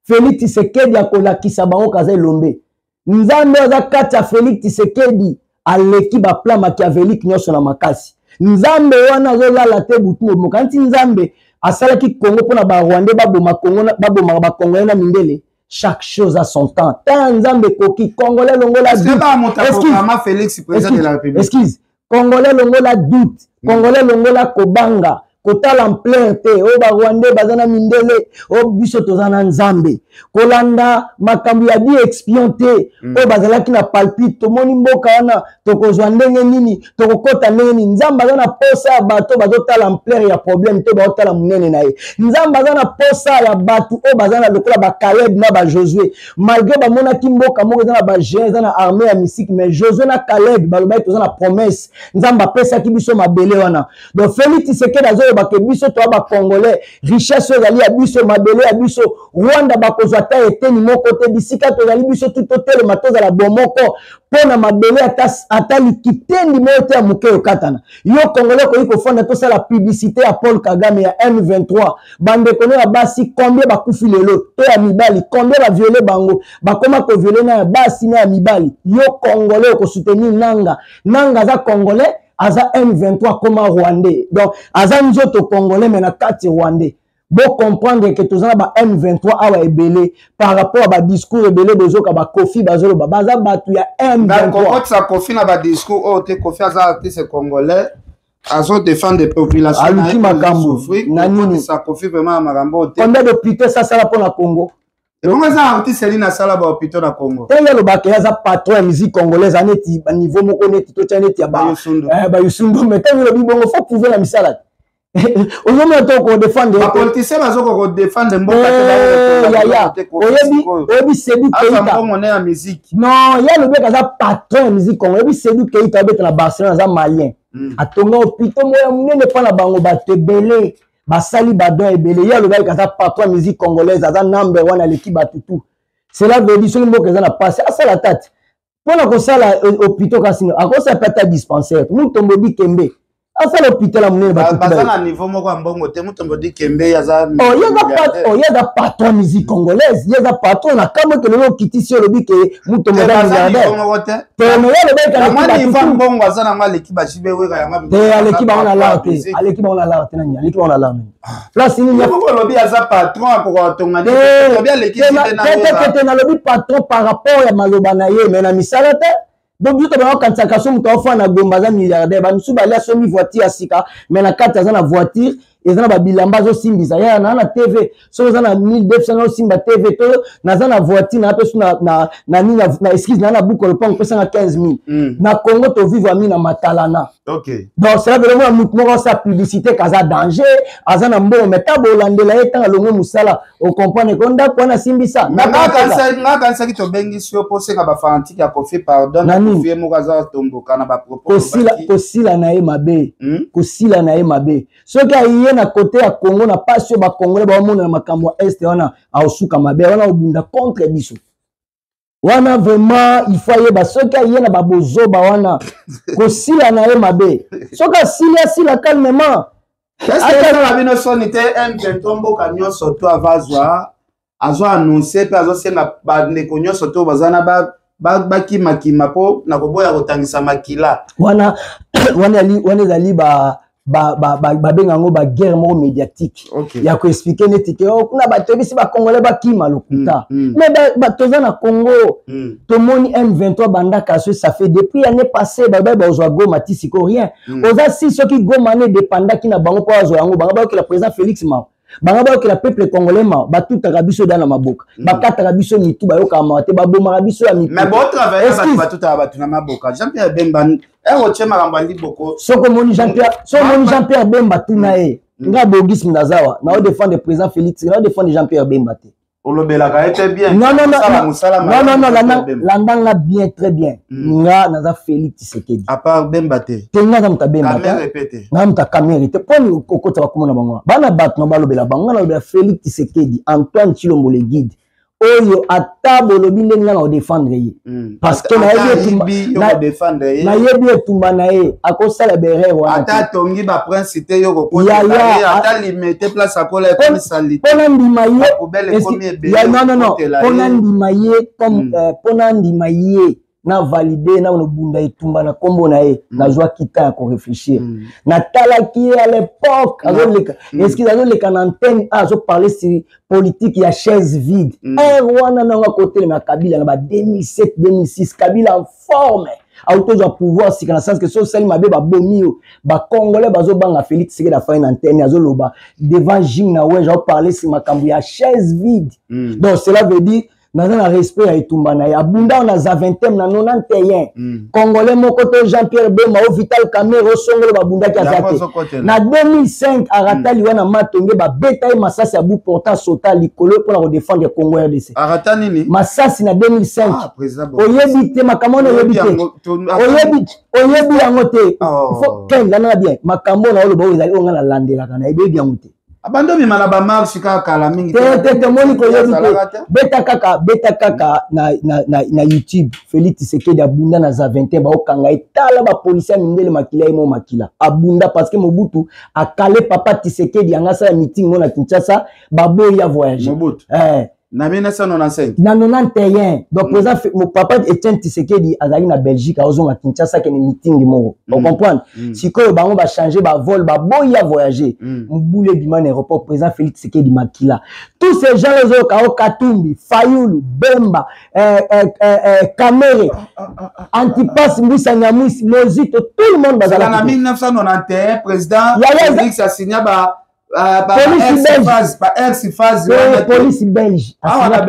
Speaker 2: Félix Tshisekedi akolakisa bango kaza lombe. Nzambe aza kata Félix Tshisekedi aleki ba plan machiavélique nyoso na makasi. Nzambe wana zolala te butu mokanti nzambe asalaki Congo pona ba Rwandais baboma Congo baboma ba Congolais na mindele. Chaque chose a son temps. Tant nzambe koki Congolais longola doute.
Speaker 1: Est-ce Félix président de la République?
Speaker 2: Excuse. Congolais longola doute. Congolais longola kobanga. Kotala en plein te. O ba Rwandais bazana mindele. O biso tozana nzambe. Kolanda makambu ya di expionté. O bazala ki na palpite. Tomoni mboka wana. Tokozwa ndenge nini. Tokokota ndenge nini. Nzamba bazana posa ya bato. Bazotala en plein ya problème. Te bazotala munene na ye. Nzamba bazana posa ya bato. O bazana lokola ba Caleb na ba Josué. Malgré ba mona ki mboka moko zana ba géant. Zana armée ya misik. Mais Josué na Caleb. Baloba tozana promesse. Nzamba pesa ki biso mabele wana. Donc Félix Tshisekedi azo bake biso to ba Congolais. Richesse ezali ya biso mabele ya biso. Rwanda bakozwa ta eteni moko te bisika tozali biso tout hôtel matoza la bomoko pona mabele ata likitendi mote ya muke okatana. Yo Congolais ko yiko fonda to la publicité ya Paul Kagame ya M23. Bande kono ya basi combien bakufi lelo to ya mibali combien ba violer bango bakoma ko violer na basi na ya mibali. Yo Congolais ko soutenir nanga za Congolais aza M23 comme Rwandais. Donc aza nzoto Congolais mais na kati Rwandais. Bon comprendre que tous ba M23 awa ebele par rapport à ba discours ebele bezoka ba Kofi bazolo baza batu ya M23.
Speaker 1: Quand ça Kofi na ba discours oh te Kofi aza c'est congolais azo défendre des populations
Speaker 2: aluki makambo
Speaker 1: na nini ça Kofi vraiment makambo te.
Speaker 2: Combien d'hôpitaux ça sala pour la Congo?
Speaker 1: Comment ça artiste Selina sala ba hôpitaux na Congo?
Speaker 2: Et le bakaya za patron ya musique congolaise aneti ba niveau moko neti to chaneti ya ba Yusundu mais tant le bibongo faut prouver la misala. Aujourd'hui on ko défendre
Speaker 1: les politiciens bazo ko défendre mboka
Speaker 2: te oyebi Seydou Keita
Speaker 1: on est en musique
Speaker 2: non ya le bec za patron musique congolais oyebi Seydou Keita bet na Barcelone za malien atonga hôpital moya munene pa na bango batebele basali badon ebele ya le bec za patron musique congolaise za number 1 à l'équipe batutu cela veut dire que mboka za na passé à ça la tête Pour la consala hôpital casino, à cause ça peut être dispensaire. Nous tombons dit Kembe. À ça l'hôpital à mon
Speaker 1: bazana niveau moko mbongo te mutombo di Kembe yaza.
Speaker 2: Oh, il y a patron musique congolaise, il y a patron na kamo que le kiti sur le bic et mutombo da milliardaire. Te no ya le bec à
Speaker 1: moi niveau mbongo bazana ma l'équipe ba chibe weka ya ma.
Speaker 2: Te l'équipe on a là, l'équipe on a là, tenanya, l'équipe on a là. Là c'est nous.
Speaker 1: Pourquoi le bi yaza patron pour tonga de. Bien l'équipe
Speaker 2: c'est na le patron par rapport à maloba na ye mais na misala te. Donc, vous avez quand ça casse, vous avez un gombaza milliardaire, vous avez une voiture à Sika, mais la carte est une voiture, et vous avez un bilamba au Simbi, ça y est, on a une TV, so vous avez 1200 au Simba TV, vous avez une voiture, na boucle le pont, on peut 15 000. Na Congo, tu vis à Mina Matalana.
Speaker 1: Ok.
Speaker 2: Donc, c'est vraiment un sa publicité, qui a danger, à un bon, mais t'as beau l'andela, et t'as le mot Moussala, on comprend qu'on a quoi na Simbi ça.
Speaker 1: Mais quand ça qui te bengi sur pour c'est qu'à fantique à coffee pardon. Kosila na mabe kosila na mabe soki aye na côté ya Congo na pas sur ba congolais ba mona na makambo est wana ausuka mabe wana obunda contre biso wana vraiment il faut yeba soki aye na ba bozoba wana kosila na mabe soki asila calmement est-ce que la bino sonité un tentombo kanyo soto avazwa azo annoncer pe azo senga ba ndeko nyonso to bazana bakima po na koboya kotangisa makila
Speaker 2: wana ezali babenga yango baguerre moko médiatique ya koexplike neti ke kuna bato ebisi bakongole bakima lokuta mais toza na Congo tomoni M23 bandaka so ça fait depuis année passée bazwa Goma ti siko rien oza si soki Goma ne dépendaki na bango po azwa yango bango bayoki la président Félix Mao banga ba que le peuple congolais ma ba tout arabiso dans la maboka ba kata arabiso mitu ba yoka ma te ba boma arabiso ya mitu
Speaker 1: mais bon travailler ba tout arabiso na maboka Jean-Pierre Bemba chema rambandi boko
Speaker 2: soko moni Jean-Pierre Bemba tuna nga bogis ndazawa na défendre le président Félix na défendre Jean-Pierre Bemba te
Speaker 1: olobela ka était bien
Speaker 2: non la bien très bien nga naza Félix Tshisekedi
Speaker 1: à part Bemba te
Speaker 2: nga na mta Bemba
Speaker 1: te répéter
Speaker 2: na mta kamere te poni kokota ba komona bango bana bat no balobela bango na Félix Tshisekedi Antoine Tshilombo le guide oyo atabo lobi ndenge na défendre ye parce que na yebi etumba na ye akosala berere wana
Speaker 1: ata tongi ba prince te yo ko ata limiter place akola comme sali
Speaker 2: pona ndima ye non pona ndima ye comme pona ndima ye na valider na bunda etumba na kombo na ye na joie kita ko réfléchir na talaki à l'époque est-ce qu'ils avaient les canantaines à zo parler sur politique ya chaise vide wana na côté na Kabila na 2007 2006 Kabila en forme auto za pouvoir si kana sens que so sel mabe ba bomio ba congolais bazo banga Félix Tshisekedi fa une antenne azo loba devant Jim na ouais j'ai parlé sur makambo ya chaise vide donc cela veut dire dans un respect à Etumba na ya bunda on a za 20e na 91 congolais moko to Jean-Pierre Bemba au Vital Kamerhe au songolo ba bunda ki azate na 2005 aratali wana matonge ba beta masasi abu portant sota likolo pour défendre Congo RDC
Speaker 1: arata nini
Speaker 2: masasi na 2005 oyebi te makambo oyebi yango te faut ken la bien makambo na oloba ezali onga na landela kana ebebi yango te
Speaker 1: abando mi mana ba marche kala mingi
Speaker 2: te moni ko yebi beta kaka na YouTube Félix Tshisekedi abunda na za 20 ba okanga etala ba policier mindele makila emo makila abunda parce que Mobutu akale papa Tshisekedi anga sa meeting mona Kinshasa babo ya voyager
Speaker 1: Mobutu na 1995
Speaker 2: na 91 donc président mon papa Etienne Tshisekedi azali na Belgique azonga Kinshasa ke meeting moko on comprendre sikoyo bango ba changer ba vol ba boya voyager mbule bima na aéroport président Félix Tshisekedi makila tous ces gens les autres Katumbi Fayulu Bemba Kamerhe Antipas Mbisa Nyamwisi Mozito tout le monde bazala
Speaker 1: na 1991 président Félix a signé
Speaker 2: police belge na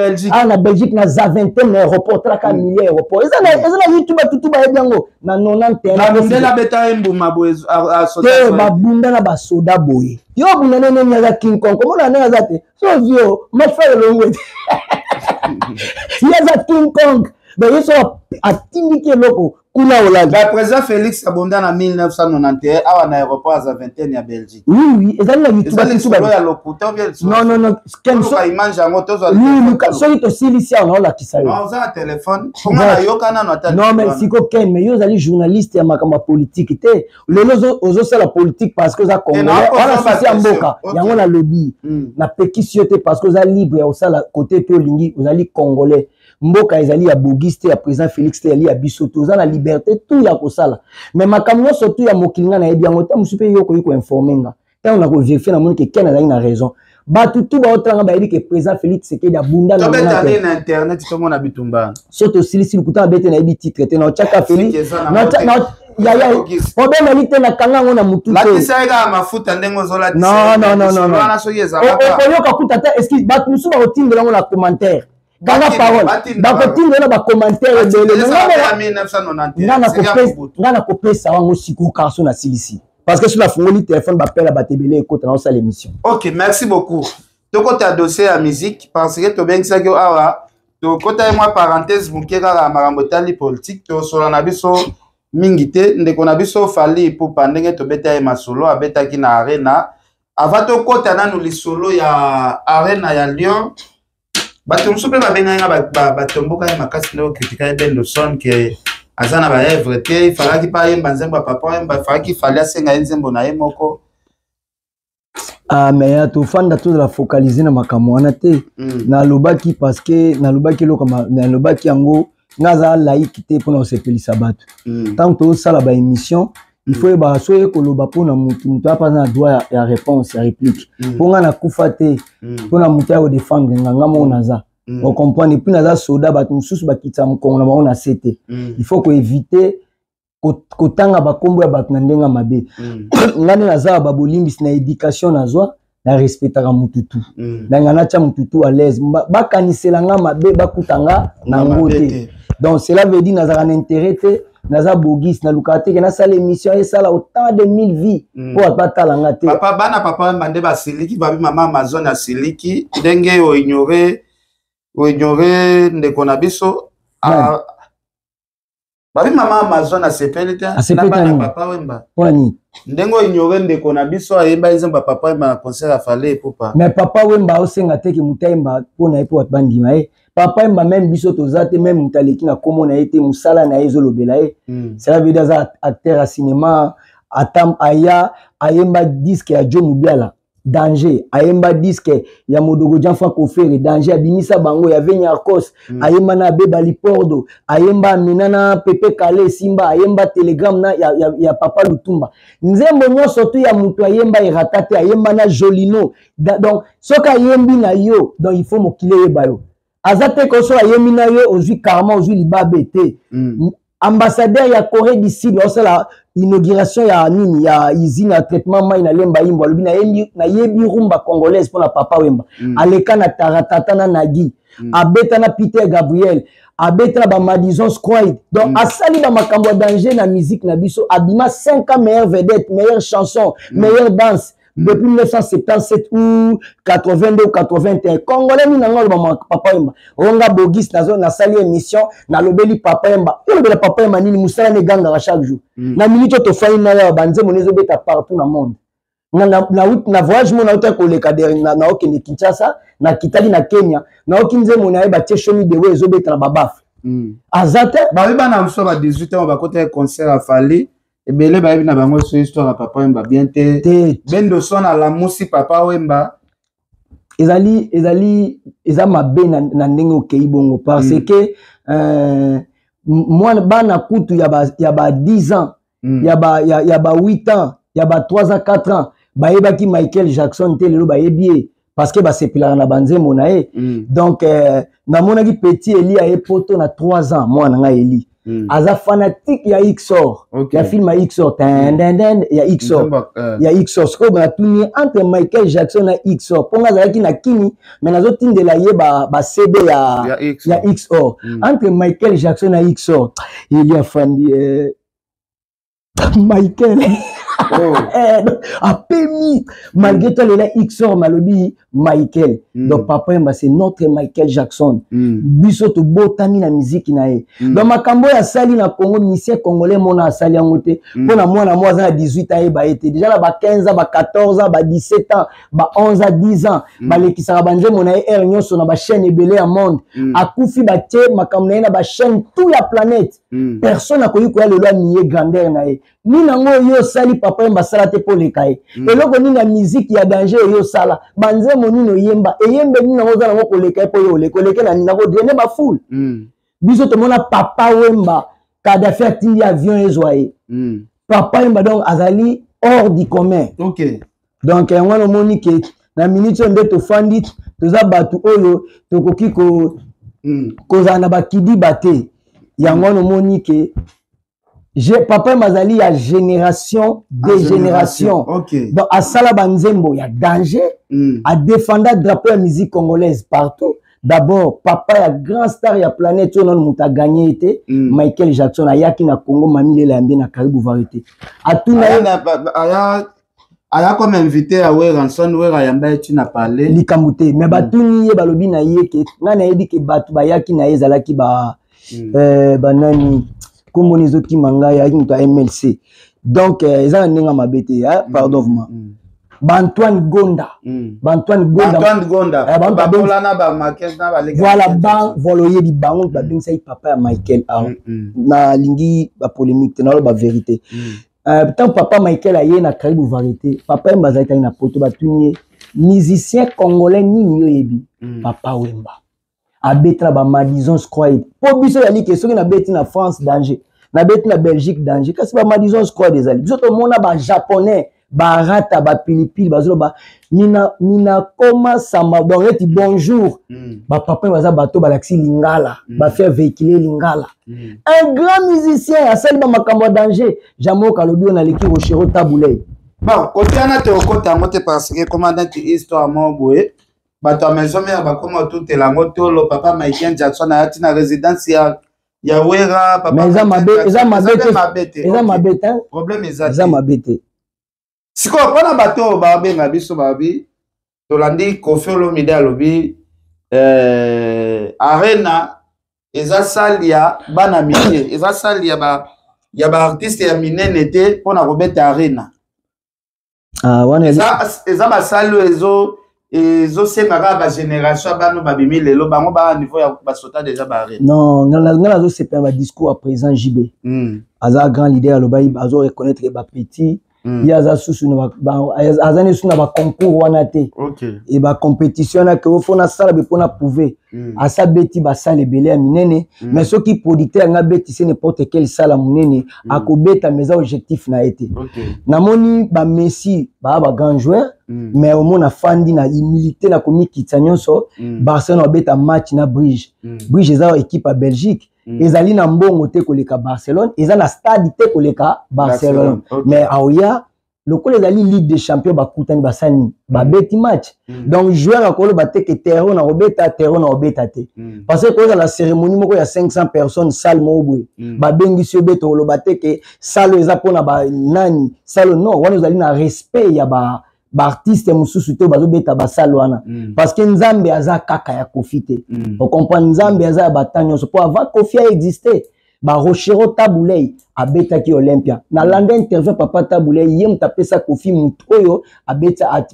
Speaker 2: Belgique na za 20e na aéroport traka millier aéroport ezana YouTube tutuba yango na 91
Speaker 1: na bundela beta embuma boyezo a soda
Speaker 2: ba bunda na ba soda boye yo bunda nene nyaza King Kong komona nene azate so vio mafale longwe yaza King Kong donc yeso atindiki loko kuna Hollande.
Speaker 1: Le président Félix Abonda en 1991 à l'aéroport à Zaventem en Belgique.
Speaker 2: Oui, et ça là
Speaker 1: YouTube ba solo ya lokuta bien.
Speaker 2: Non,
Speaker 1: Ken so image yango tozo.
Speaker 2: Oui, Lucas, so to silisia on la kisayo.
Speaker 1: Non, ça téléphone. Comment na yokana na ta.
Speaker 2: Non, mais siko Ken, mais yo zali journaliste ya makamba politique te. Lelo ozo sala politique parce que za congolais. On a passé en boka. Yango na lobby. Na pétition te parce que za libre ya osala côté pe olingi, ozali congolais. Mboka ezali ya Bogiste ya président Félix te ali ya bisoto za la liberté tout ya kosala mais makamno surtout ya mokilinga na ebi yango ta musupe yoko yiko informenga ta on a ko vérifier na moni ke Ken azali na raison ba tout ba otranga ba ebi ke président Félix c'est que da bunda na
Speaker 1: na internet to mona bitumba
Speaker 2: surtout silisi kuta bete na ebi titre te na chaka Félix na ya problème ali te na kanga ngona mutu te
Speaker 1: la kisaiga mafuta ndengo zola
Speaker 2: non wana so yeza oyoka kuta ta est-ce que ba musu ba otindela ngona commentaire Gana parole. Bakotinga na ba commentaire de ngana kopesa wango siku kaso na silisi. Parce que sur la fongoli téléphone bapela batebele écoute na ça l'émission.
Speaker 1: OK, merci beaucoup. Toko ta dossier à musique parce que to bengisa que awa to kota moi parenthèse mukeka la marambotali politique to solo na biso mingité ndeko na biso fali pour pandenge to beta e masolo abeta ki na arena avant to kota na no lisolo ya arena ya Lyon. Bato msupe babenga batomboka ya makasi leo kritika ya Ben Lawson ke azana ba œuvre te falaki pa yemba nzembo papa yemba falaki falia senga nzembo na yemoko
Speaker 2: ah mais ya to fanda to la focaliser na makamwana te na lobaki parce que na lobaki lokama na lobaki yango ngaza laïque te pona osepelisa bato tant to sala ba émission il faut ba soye koloba pona mutu apa na droit ya réponse ya réplique ponga na kufa te pona mutu ya défendre nganga mona za on comprend et puis naza soda ba mususu bakitsa mkongo na baona sete il faut ko éviter kotanga bakombo ya bato na ndenga mabe ngane naza ba bolimbis na éducation nazwa na respectaka mututu na ngana cha mututu à l'aise bakanisela nga mabe bakutanga na ngote donc cela veut dire naza un intérêt te naza bogis na lukate ke na sala émission et sala autant de 1000 vies pour atala ngate
Speaker 1: papa mbande ba siliki babi mama Amazon ya siliki ndenge o ignorer ndeko na biso babi mama Amazon asepelite na bana papa wemba
Speaker 2: wani
Speaker 1: ndengo ignorer ndeko na biso ayemba ezemba papa wemba na concert a fallait popa
Speaker 2: mais papa wemba osenga te ke mutaimba pona epo atbandima papa wemba même biso tozate même mutaleki na komo na ete musala na ezo lobela cela veut dire za acteur à cinéma atam aya ayemba disque ya Joe Mubiala danger ayemba disque ya Modogo Janfa Kofere danger abimisa bango ya Venya Arcos ayemba na Beba Lipordo ayemba menana Pepe Kale Simba ayemba Telegram na ya Papa Lutumba nzembo nyonso tu ya mutu ayemba iratate ayemba na Jolino donc soka ayembi na yo donc il faut mokile yeba yo azate ko so ayembi na yo ozui karma ozui libabe te ambassadeur ya Corée du Sud osala inauguration ya nini ya usine à traitement mai na lemba imbo alobi na yebi rumba congolaise pour la papa wemba aleka na taratata na nagi abeta na Peter Gabriel abeta na ba Madison Squad donc asali ba makambo danger na musique na biso abima 5 ans meilleure vedette meilleure chanson meilleure danse depuis 1977 ou 82 ou 81 congolais ni nango ba papa wemba onga bogis nazo na sali émission na lobeli papa wemba lobela papa wemba nini musala ne ganga chaque jour na minute to fai na ya banze monezo beta partout na monde na voyage mon auto ko le cadre na okende Kinshasa na Kitali na Kenya na okinze mona ba teshomi de wezo beta na babaf azate
Speaker 1: ba bana mso ba 18 ans ba côté concert a fallu ebele ba na bango so histoire ya papa wemba bien te Ben Lawson à la musi papa wemba
Speaker 2: eza mabe na ndenge okei bongo parce que moi bana kutu ya ba 10 ans ya ba 8 ans ya ba 3 ans 4 ans bayebaki Michael Jackson te lelo bayebi parce que basepelaka na banzembo na ye donc namonaki petit Eli aye poto na 3 ans mwana nga Eli aza fanatique ya XOR ya film ya XOR ya XOR ya XOR siko ba tuni entre Michael Jackson na XOR ponga zalaki na kini mais nazotindela ye ba CD ya XOR entre Michael Jackson na XOR il y a fandi Michael apemi malgré tout les XOR malobi Michael. Donc Papa Wemba c'est notre Michael Jackson. Biso to botami na musique na ye. Donc makambo ya sali na Congo musicien congolais mona sali yangote. Pona mwana moi à 18 ans ba été déjà là ba 15 ans, ba 14 ans, ba 17 ans, ba 11 à 10 ans. Ba lekisa banze mona er nyonso na ba chaîne ebele ya monde. Akufi ba tie makambo na ba chaîne toute la planète. Personne n'a connu quoi le loi nier grandeur na ye. Ni nango yo sali Papa Wemba sala te pour les kai. Et loko ni na musique ya danger yo sala. Banze moni no yemba. Et yembe ni nango za nango pour les kai pour yo le koleke na ni nango drainer ba foule. Biso to mona Papa Wemba kada faire ti avion ezwaye. Papa Wemba donc azali hors du commun. OK. Donc ngwana moni ke na minute nde to fandi to za batu oyo to koki ko za na ba kidi bate. Yango moni ke Papa Mazali a génération des générations. Okay. Donc à Salabanzembo il y a danger à défendre le drapeau de la musique congolaise partout. D'abord Papa ya grand star ya planète on muta gagné été Michael Jackson ayaki na Congo mamile la mbé na Caribou Varité. A tout
Speaker 1: aya comme invité à Ranson Yamba tu n'as parlé
Speaker 2: likamute mais batuni ye balobi na ye ke ngana yebi ke batu bayaki na ezalaki ba banani comme les autres qui mangaya avec notre MLC donc ils ont n'enga mabete pardon vraiment Antoine Gonda voilà ban voloyer di bango ba bin say Papa Michael na lingi ba polémique na ba vérité tant Papa Michael aye na Caribou Varité Papa Mbazali na poto batuni musicien congolais ni yo yebi Papa Wemba abetra ba Madison Square po biso ya li question na beti na France danger na beti na Belgique danger kasi ba Madison Square des ali biso to mona ba japonais ba rata ba pilipili bazolo ba mina koma sama donc eti bonjour ba papa baza bato ba laxi lingala ba faire véhiculer lingala un grand musicien a seulement makambo danger jamo kalobi on a leki Rochero Taboulay
Speaker 1: bon côté na te okota ngote parce que commandant histoire mo boye bato a maison mère ba comme tout est la moto le Papa Michael Jackson a été na résidence ya Wera Papa
Speaker 2: mais eza mabete
Speaker 1: problème
Speaker 2: eza mabete
Speaker 1: siko pona bato ba benga biso babi to landi Koffi Olomide alobi arena eza salia bana mine eza salia ba artiste ya minene te pona kobeta arena
Speaker 2: wana
Speaker 1: eza basalo ezo sengaka ba génération bano babimi lelo bango ba niveau ya basota déjà ba arena
Speaker 2: non ngala zo sepa ba discours à présent JB aza grand leader alobai azo reconnaître ba petit il y a ça sous na azane sous na ba concours wana te et ba compétition na que faut na sala be pona prouver à sa beti ba sala belé ya minene mais ceux qui producteur nga beti c'est n'importe quel sala munene akobeta meza objectif na été na moni ba Messi ba grand joueur mais au mona fandi na humilité na komi kitanyonso Barcelone beta match na Bruges eza équipe à Belgique ezali na mbongo te koleka Barcelone eza na stade te koleka Barcelone mais aoya lokolo ezali Ligue des Champions bakutani basani ba beti match donc joueur akolo bateke terreau na obeta te parce que pour la cérémonie moko ya 500 personnes salle mobwe ba bengi si obeta lo bateke salle eza pona ba nani salle non wana ezali na respect ya ba artiste mususu te bazo beta basalo wana parce que Nzambe aza kaka ya Koffi te on comprend Nzambe aza batanyo so pour avant Koffi a existé ba Rochero Taboulay abeta ki Olympia na landa interview Papa Taboulay yem tapesa Koffi mutoyo abeta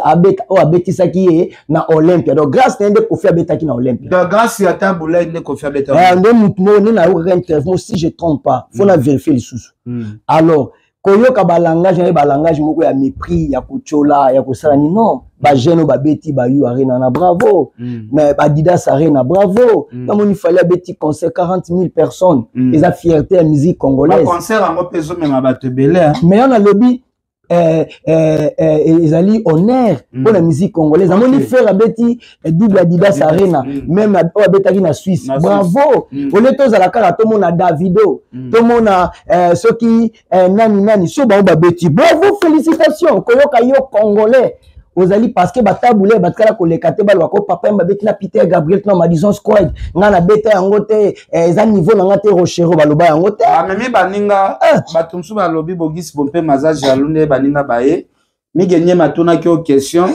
Speaker 2: abeta o abeti saki ye na Olympia donc grâce à Koffi abeta ki na Olympia
Speaker 1: donc grâce à Taboulay ne Koffi abeta
Speaker 2: ndo mutumo ni na interview si je trompe pas faut la vérifier les sous alors koyoka balangage moko ya mépris ya kuchola ya kosala ni non ba jeune ba beti ba yu arena na bravo mais ba Adidas arena bravo comme il fallait beti concert 40 000 personnes et la fierté de la musique congolaise
Speaker 1: ba concert en peso même ba tebele
Speaker 2: mais on a lobby ezali honneur pour la musique congolaise amoni faire beti double Adidas arena même abetaki na Suisse bravo ole to zala kala to mona Davido to mona ceux qui nani so ba beti bravo félicitations koyoka yo congolais ozali parce que Taboulay batkala koleka te balwa ko Papa Mbabeti na Peter Gabriel na Madison Squad ngana beta yango te eza niveau na ngate Rochero baloba yango te
Speaker 1: memi baninga batumsu balobi bogisi bompe mazaji alunde baninga baye Migenye matuna ki o question.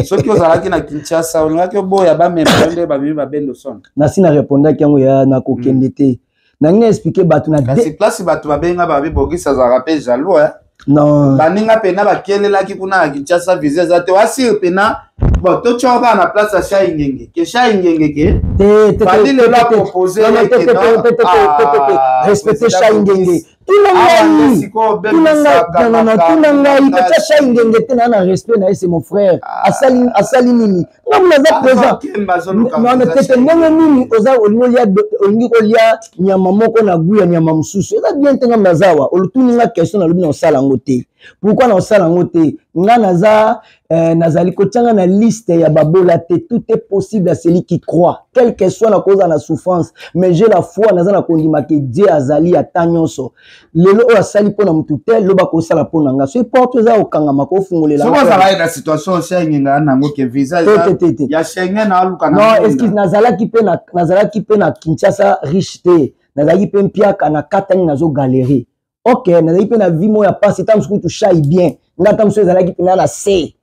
Speaker 1: Ce qui aux alaki na Kinshasa, on a que boya ba me prendre ba mi ba bendo son.
Speaker 2: Na sina répondre ki yango ya na ko kendete. Na ngi expliquer batu na
Speaker 1: c'est place batu ba benga ba bi bogi ça rappelle jaloux hein.
Speaker 2: Non.
Speaker 1: Baninga pena ba kelela ki kuna Kinshasa visa za te wasi pena. Bon, to choba na place à Cha Ingenge. Que Cha Ingenge ke. Fali le la proposer
Speaker 2: respecter Cha Ingenge. Respect, c'est mon frère. Asali Nini. Non, mais présent. Non, mais c'est un Nini. Oza Olia Nyamamoko na Guya Nyamamususu. Ça bien tenga mazawa. Olutu nga question na lubi na sala ngote. Pourquoi na sala ngote? Nga naza nazali kochanga na liste ya babola te. Tout est possible à celui qui croit. Quelle que soit la cause de la souffrance, mais j'ai la foi naza na kondima ke Dieu azali atanyonso. Lelo o asali pona mutute loba ko sala pona nga. So porte za okanga mako fungolela.
Speaker 1: So ça va être la situation aussi nginga na ngo ke visa ya Schengen na aluka na.
Speaker 2: Non, est-ce que nazala ki pe na Kinshasa riche te. Nazala ki pe mpiaka na katani nazo galérer. OK, nazala ki pe na vie mo ya passe tam sku tu chai bien. Ngata mso ezala ki pe na C.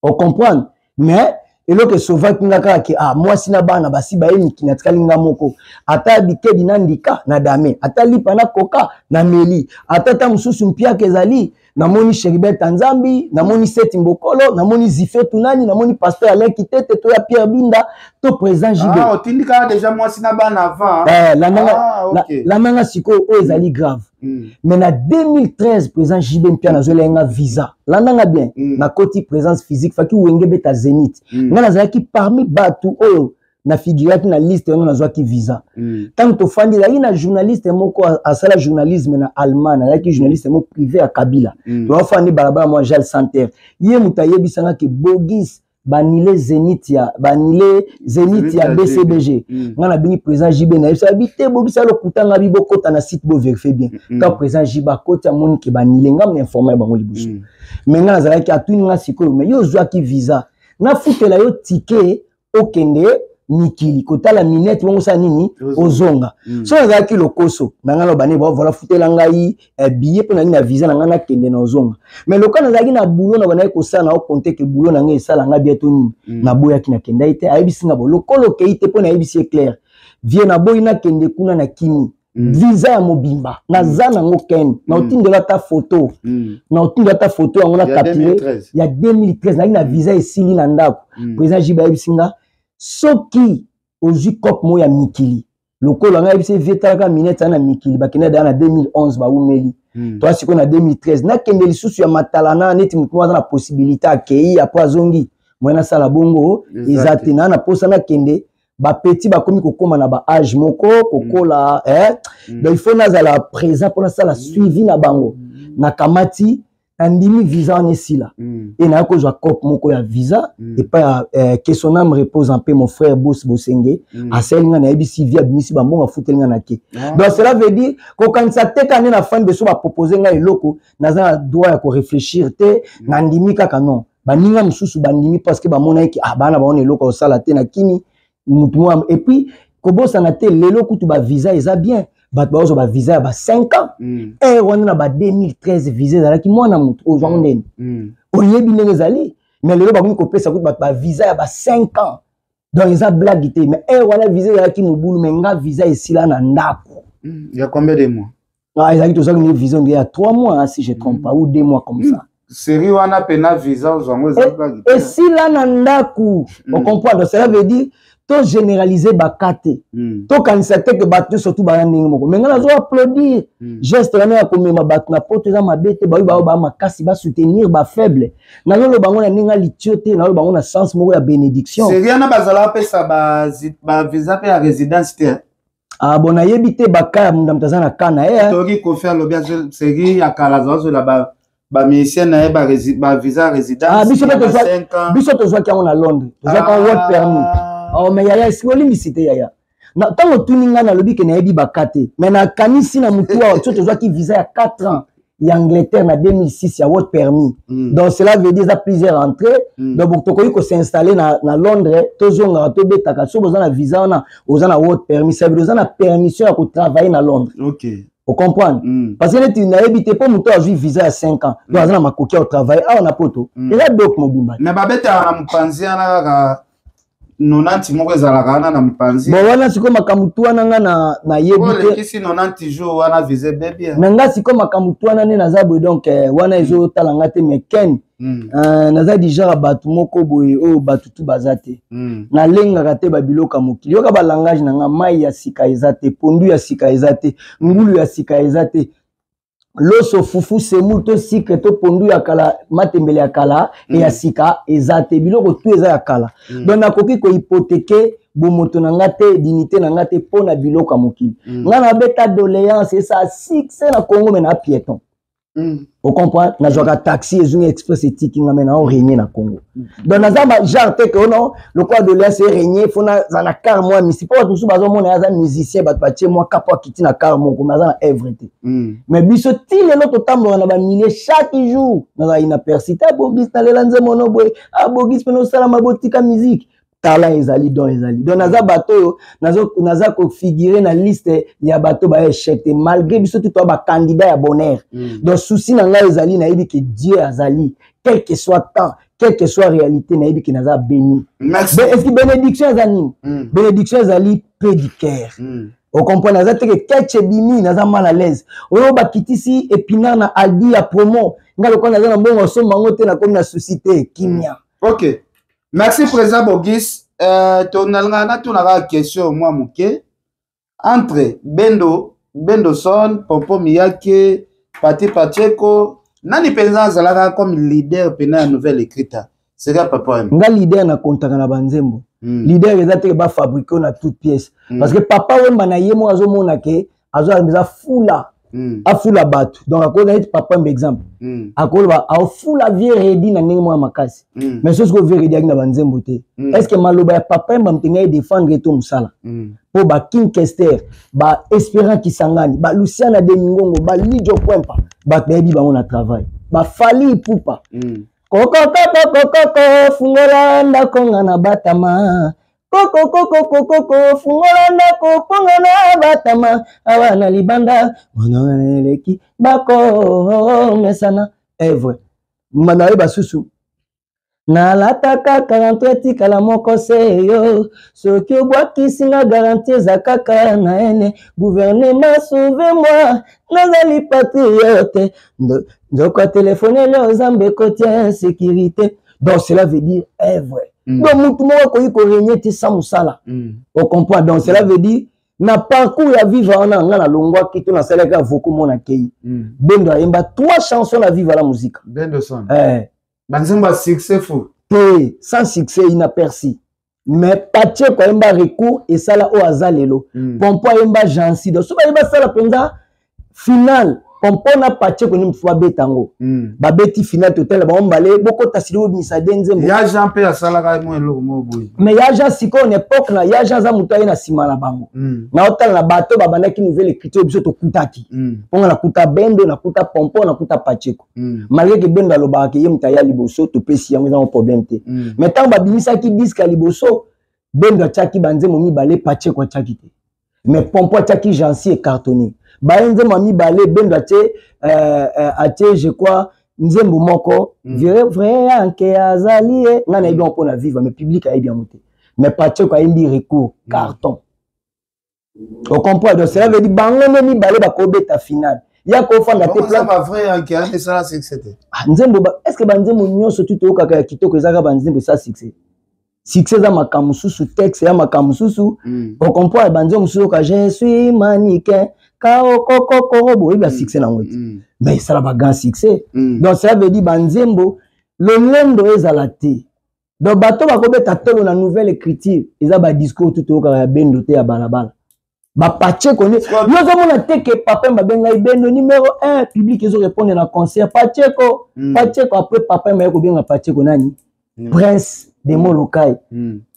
Speaker 2: On comprend. Mais elo ke sauva kinga kaka ke moi sina bana basi ba yemi kinatikali nga moko ata bikedi na ndika na dame ata lipa na koka na meli ata ta mususu mpia kezali na moni Sheribet Nzambi na moni Seti Mbokolo na moni Zifé Tunani na moni pasteur Alain Kitete to ya Pierre Binda to président JB
Speaker 1: otindika déjà moi sina bana avant
Speaker 2: la manga siko o ezali grave. Mais na 2013 président JB mpia na zolenga visa landanga bien na koti présence physique faki wenge beta Zénith nga nazalaki parmi batu oyo na figurati na liste yango nazwaki visa tant to fandi la ina journaliste moko asala journalisme na Allemagne azalaki journaliste moko privé à Kabila to fandi balabala moi Jal Santer ye mutayebisanga ke Bogis banile Zénith ya BCBG nga na bini président JB na yebisa bité Bogis alo kutanga bibokota na site bo vérifier bien quand président JB kota moni ke banile nga me informer bango libusu mais nga nazalaki atuni nga sikoyo mais yo zwaki visa na futela yo ticket okende Nikili kotala minette bongo sa nini ozonga so nazalaki lokoso nanga lo bane voilà futela ngai billet pe na visa nanga na kende na ozonga mais lokana nazalaki na boulot na bana ko sala na compter ke boulot nanga esala nga bientôt nini na boya ki na kenda ite ayibisinga bo lokolo ke ite pe na yibisi clair vie na boyi na kende kuna na kimi visa ya mobimba naza nango ken na otindela ta photo yango na capture ya 2013 na visa esili na ndako président Jiba yibisinga soki ozwi cop mo ya mikili lokolo nga yebise vetalaka minute na mikili bakenda da na 2011 ba umeli to asiko na 2013 na kende lisusu ya matalana neti mutu aza na possibilité akei après azongi mwana sala bongo ezate na posa na kende ba petit ba komi kokoma na ba âge moko kokola donc il faut nazala présent pour sala suivi na bango na kamati andimi visa en esila et na ko jwa cop moko ya visa et pas que son âme repose en paix mon frère Boss Bosenge aselinga na ebisi via bimisi bambonga futelinga na ke donc cela veut dire ko kanisa te kana na fin de so ba proposer nga eloko naza droit ya ko réfléchir te na ndimi kaka non baninga mususu bandimi parce que ba mona ki bana ba on eloko osala te na kini mutu et puis ko bossa na te lelo kutu ba visa eza bien bat ba ozo ba visa ba 5 ans et on a ba 2013 visa za ki mwana mutu ozo ndeni oyebi ndenge zali mais lelo ba ko pesa kutu ba visa ya ba 5 ans donc eza blague te mais on a visa za ki mobulu mais nga visa esila na ndako
Speaker 1: il y a combien de mois
Speaker 2: ezali to ça une visa il y a 3 mois si je trompe pas ou 2 mois comme ça
Speaker 1: série wana pena visa ozango eza blague
Speaker 2: esila na ndako on comprend donc cela veut dire to généraliser bakate to kanisa te que bato surtout ba ndenge moko mais ngana zo applaudir geste na ya komema bato na poto za mabete ba makasi ba soutenir ba faible na lo bango na ninga litiote na lo bango na sens moko ya bénédiction
Speaker 1: c'est rien na bazala pesa ba visa pe ya résidence te
Speaker 2: bon ayebite baka munda mtazana kana
Speaker 1: toki ko faire le bien série ya kala zo la ba musicien na ba visa résidence
Speaker 2: biso to zo ki on na Londres to zo ka work permit mais yaya sikoli misite yaya na tango tuninga na lobi ke na yebi bakate mais na kanisi na mutu wa to zo ki visa ya 4 ans ya Angleterre na 2006 ya work permit donc cela veut dire ça plusieurs entrées donc to ko s'installer na Londres to zonga to betaka so boza na visa na oza na work permit ça veut dire na permission ya ko travailler na Londres
Speaker 1: OK
Speaker 2: Vous comprenez? Parce que tu n'as évité pas mon tour à jouer visa à 5 ans. Donc, on a coquille au travail. Ah, on a poto. Et là, donc, mon bimba.
Speaker 1: Mais babette à m'panzi à nonanti moko ezalaka na mpanzi.
Speaker 2: Bon, wana siko makamutu wana na yebite.
Speaker 1: Ole kisi 90 jours wana visé bébé.
Speaker 2: Mais nga siko makamutu wana ne nazabo donc wana ezo talanga te meken. Naza déjà batu moko boye o batu tu bazate. Na lenga te babiloka mokili. Yoka ba langage na nga mai ya sika ezate, pondu ya sika ezate, ngulu ya sika ezate. Loso fufu semu to sikre to pondu ya kala matembele ya kala et ya sika ezate biloko tu eza ya kala. Donc nakoki ko hypothéquer bomoto na ngate dignité na ngate pona biloko mokili. Nga na beta doléance et ça succès na Congo mais na piéton. Vous comprenez? Na joka taxi et une express éthique nga mena on régner na Congo. Donc na zamba genre te que non le quoi doléance c'est régner faut na na car moi mais c'est pas tout sous bazo mona ya musicien bat patie moi capo kiti na car mon comme na everything. Mais biso ti le notre tambo na ba milliers chaque jour na inaperçu ta bogis na lelanze mono boy a bogis peno sala mabotika musique talent ezali don ezali donc naza bato naza ko figurer na liste ya bato ba échec malgré biso tout ba candidat ya bonheur donc souci na nga ezali na yebi que Dieu azali quel que soit temps quelle que soit réalité na yebi que naza béni. Merci. Est-ce que bénédiction ezali bénédiction ezali prédicaire. Vous comprenez naza te que ketche bimi naza mal à l'aise oyo ba kitisi epina na aldi ya promo ngalo ko naza na mbongo so mango te na comme na société kimia.
Speaker 1: OK. Merci, Président Bogis. Ton algana, tu n'as question, moi, mouké. Entre Bendo Son, Popo Miyake, Pati Pacheco, Nani Penza Zalaga comme leader pendant la nouvelle écrite. C'est là, papa.
Speaker 2: Nga leader na kontakana na banzembo. Leader ezate ba fabriquer na toute pièce. Parce que papa wemba na yemo azo mona ke azo ameza fula. A fula batu. Donc à cause de papa un exemple. À cause ba a fula vie redi na ningi mo makasi. Mais ce que vie redi na banzembo te. Est-ce que maloba papa mba mtenga défendre to musala. Po ba King Kester, ba Espérant Kisangani, ba Luciana Demingongo, ba Lidio Kwempa, ba bebi ba on a travail. Ba Fali Pupa. Koko fungola ndako ngana batama. Koko fungola ndako pongana batama. Awana libanda mwana leki bako mesana evre. Manae basusu. Nalataka 43 tikala moko seyo soki obwaki singa garantie za kaka na ene gouvernement sauve-moi nazali patriote ndoko téléphoner le zambe côté sécurité donc cela veut dire vrai donc mutu moko koyi ko régner ti sans musala on comprend donc cela veut dire na parcours ya vivre on a na longwa ki to na seleka voko mona kei Bendo ayemba 3 chansons na vivre la musique
Speaker 1: Bendo Son Banzemba successful.
Speaker 2: Sans succès inaperçu. Mais Pache ko yemba recours et ça là au azalelo. Pompo yemba jansi. Donc so ba yemba ça la penza final. Pompo na Pache ko ni mfwa betango. Ba beti final total ba ombale boko tasilo misa denze.
Speaker 1: Ya Jean pe asala ka mo eloko mo boy.
Speaker 2: Mais ya Jean siko on époque na ya Jean za muto na sima na bango. Na otal na bato ba banaki nouvelle écriture biso to kutaki. Ponga na kuta Bendo na kuta Pompo na kuta Pacheko. Malgré que Bendo aloba ke yemta ya liboso to pesi yango za problème te. Mais tant ba binisa ki disque à liboso Bendo chaki banze mo mibale Pacheko chaki te. Mais Pompo chaki jansi et cartonné. Baenze mami balé Bendo ache je crois nzembo moko vrai anke azali ngana ibi on na vivre mais public a bien monté mais Pache ko indi recours carton on comprend donc cela veut dire bango ni balé ba ko beta final ya ko fanda te
Speaker 1: plan pas vrai anke a ça c'est c'était
Speaker 2: nzembo est-ce que banzembo nyonso tout o kaka kitoko ezaka banzembo ça succès za makamususu texte ya makamususu on comprend banzembo mususu ka je suis mannequin Koko, il a succès dans le mais ça va grand succès. Donc ça veut dire banzembo le monde est à la thé. Donc bateau va commettre à telle la nouvelle écriture. Ils ont un discours tout au cas Bendo te à balabala. Ba Pache connaît. Nous avons la tête que papa m'a benga Bendo numéro 1 public ils ont répondu dans concert Pacheko. Pacheko après papa m'a ko benga Pacheko nani. Prince de Molokai.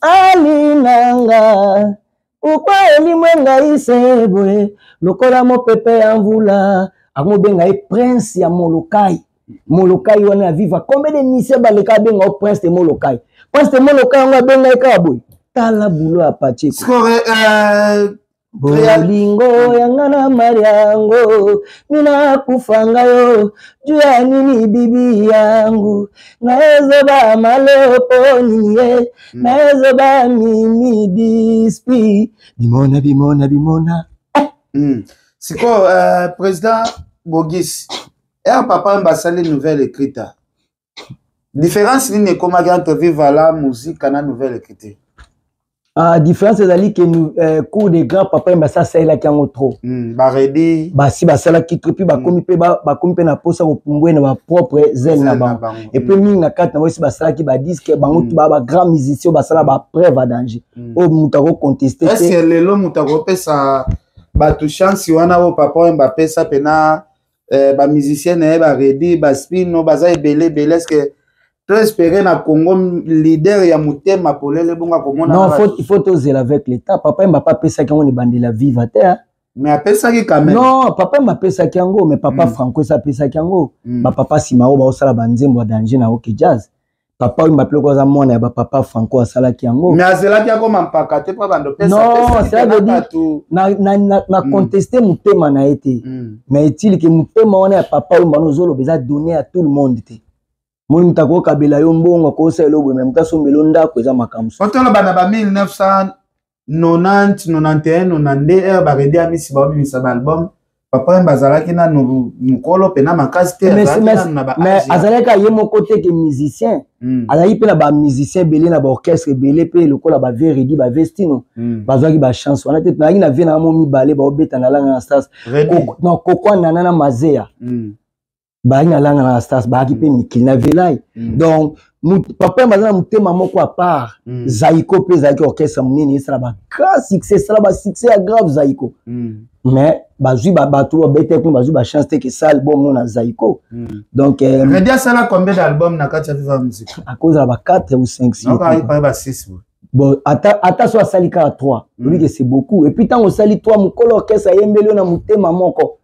Speaker 2: Alinanga Ukwa elimwenga isebwe lokola mo pepe ya mvula akomo benga prince ya Molokai wana viva combien de nise baleka benga prince de Molokai on benga ka boy tala bulo apache bolingo yangana mariango mina kufanga yo juu ya nini bibi yangu naezoba maloponiye naezoba mimi dispi bimona
Speaker 1: siko président Bogis papa mbasali nouvelle écrite différence nini ekomaki entre vivre la musique na nouvelle écrite.
Speaker 2: Différence ezali que nous cours de grand papa mbasa saela kiango trop
Speaker 1: baredi
Speaker 2: basi basala kitro puis bakomi pe na posa kopumbwe na ba propre zel na bango et puis minga kati na bosi basala ki ba disque bango ba grand musicien basala ba preuve à danger o mutako contester
Speaker 1: est-ce que lelo mutako pesa ba tu chance wana o papa Mbappé ça pena ba musicien na ba redi ba spino baza ebele est-ce que tu espérer na Congo leader ya mutema polele bonga komona
Speaker 2: non il faut oser avec l'état papa Mbappé pesa ki on bandi la vive terre
Speaker 1: mais apesa ki quand même
Speaker 2: non papa Mbappé pesa ki yango mais papa Franco ça pesa ki yango ba papa Simao ba osala banzembo danger na OK Jazz papa Mbappé ko za mona ya ba papa Franco asala ki yango
Speaker 1: mais azela ki ko mampaka te pa bando pesa
Speaker 2: non ça veut dire na contester mutema na été mais est-il que mutema wana ya papa mbano zolo beza donner à tout le monde te moi mutako kabela yo mbongo ko selo bo même taso melonda ko za makamso
Speaker 1: otolo bana ba 1990 91 92 ba redi amisi ba bimisa ba album papa mbazala ki na mukolo pena makasi te
Speaker 2: na ba mais azalaka ye mon côté que musicien azali pe na ba musicien belé na ba orchestre belé pe lokola ba veredi ba vestino bazaki ba chance wana te na na vie na mo mibale ba obeta na langa na stars non kokwa nana mazea ba ina langa na stars ba ki pe mikili na velai donc papa mazana mutema moko à part Zaiko pe Zaiko orchestre munini sera ba grand succès sera ba succès grave Zaiko mais bazui ba bato bete ko bazui ba chance te que ça album non na Zaiko donc
Speaker 1: Redia sala combien d'albums na kati ya Viva Musique
Speaker 2: à cause de ba 4 ou 5 6
Speaker 1: non il pas 6
Speaker 2: bon ata so sali ka 3 lui que c'est beaucoup et puis tant on sali 3 mukolo orchestre yembelo na mutema moko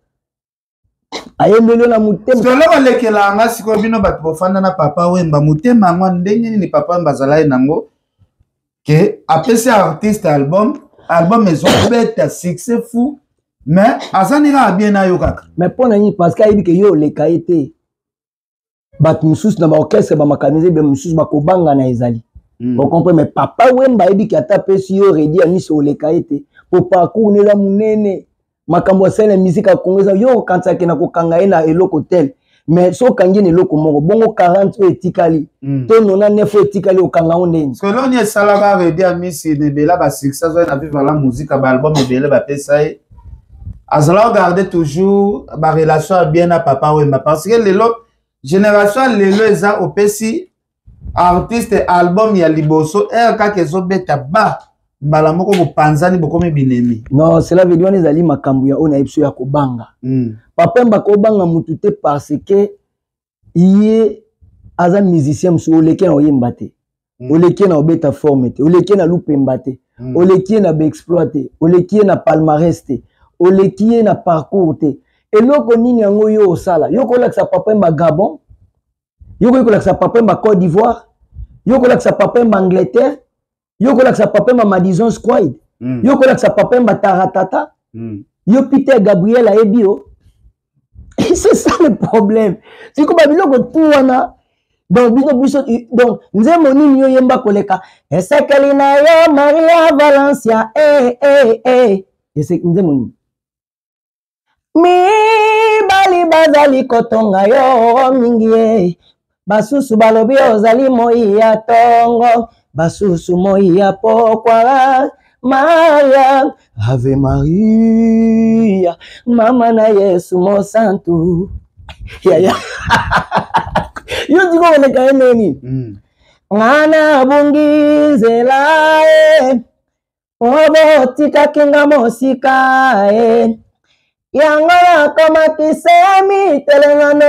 Speaker 2: ayembelo na mutema
Speaker 1: solo lekela nga siko bino bato bofanda na papa Wemba mutema ngwa ndenge ni papa mbazala nango que apesi artiste album maison bête succès fou mais azanira bien na yo kaka
Speaker 2: mais pona ni parce que ayebi que yo le kaité bat musus na ba orchestre ba makanize be musus ba kobanga na ezali vous comprenez mais papa Wemba ayebi que ata pesi yo redi ani so le kaité pour parcours ne la munene makambo sele musique a Congo yo kanta ke na ko kanga ena eloko tel mais so kangi ne eloko moko bongo 40 etikali to 99 etikali o kanga onde
Speaker 1: selon ni sala ba redi amisi ne bela ba succès zo na vivre la musique ba album ebele ba pesa azala garder toujours ba relation bien na papa Wemba parce que lelo génération lelo eza opesi artiste album ya liboso ka kezo beta ba mbala moko bopanzani bokomi binemi
Speaker 2: non cela veut dire on ezali makambu ya ona epso ya kobanga papa Mba kobanga mutu te parce que iye aza musicien mso oleke na oyemba te oleke na obeta forme te oleke na lupemba te oleke na beexploiter oleke na palmarès te oleke na parcours te eloko nini yango yo osala yo kolakisa papa Mba Gabon yo kolakisa papa Mba Côte d'Ivoire yo kolakisa papa Mba Angleterre yo kolakisa papa Mba Madison Squad yo kolakisa papa Mba Taratata yo Peter Gabriel aebio c'est ça le problème c'est comme biloko tuwana donc donc nzembo nini yo yemba koleka esekeli na yo Maria Valencia ese nzembo nini mi bali bazali kotonga yo mingi basusu balobi ozali moi ya tongo basusu moi ya pokwa Maria Ave Maria mama na Yesu mo santo ya yo digo le kaeneni ngana bungizela obo tika kinga mosika yango kama kisemi telengano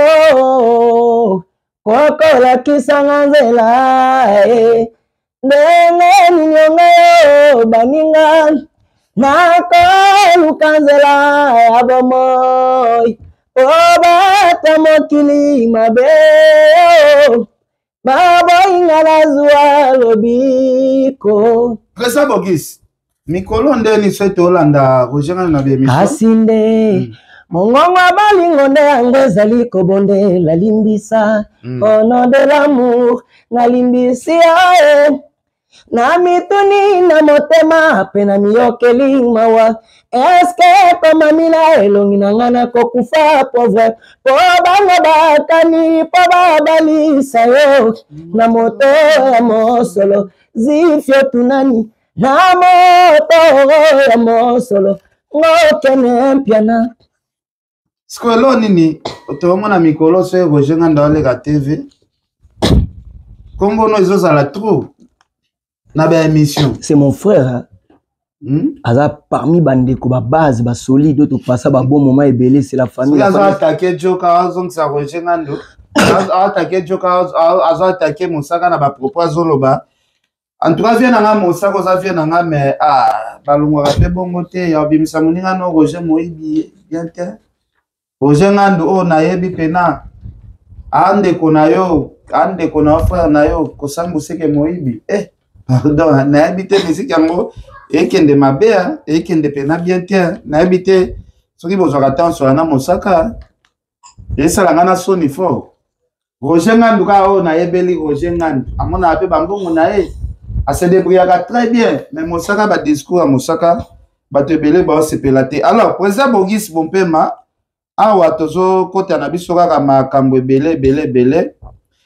Speaker 2: koko la kisanga nzela ndenge nyongo baninga nako lukanzela abomoy obata mokili mabe babo ingala zwa lobiko
Speaker 1: Président Bogis Mikolo ndeni sote Olanda Roger na bemission.
Speaker 2: Asinde Mongongo balingo nde yango ezali kobonde la limbisa au nom de l'amour na limbisi ae na mituni na motema pe na miyokeli mawa eske koma mina elongi na ngana kokufa pauvre po bana bakani po babalisa yo na moto ya mosolo zifyo tunani na moto ya mosolo ngokene mpiana.
Speaker 1: Skolo nini otomona mikolo so Roger nganda olega TV kombo no ezozala trop na ba émission.
Speaker 2: C'est mon frère aza parmi bandeko ba base ba solide to passa ba bon moment ebele c'est la famille.
Speaker 1: Aza attaquer Joka azong sa Roger ngando attaquer Joka aza attaquer Mosaka na ba propos zoloba. En tout cas, vient à Mosaka, ça vient à mais balungo raté bongo te ya bimisa muninga no Roger moyibi bien te. Roger ngando o na yebi pena ande kona frère na yo kosangu seke moyibi pardon na yebi te musique yango ekende mabea ekende pena bien te na yebi te soki bozwaka attention na Mosaka esala ngana soni fort. Roger ngando ka o na yebeli Roger ngando amona ape bambongo na ye a se débrouillera très bien mais Mosaka ba discours à Mosaka ba te belé ba se pelaté. Alors président Bogis Bompema awa tozo kota na biso kaka makambo belé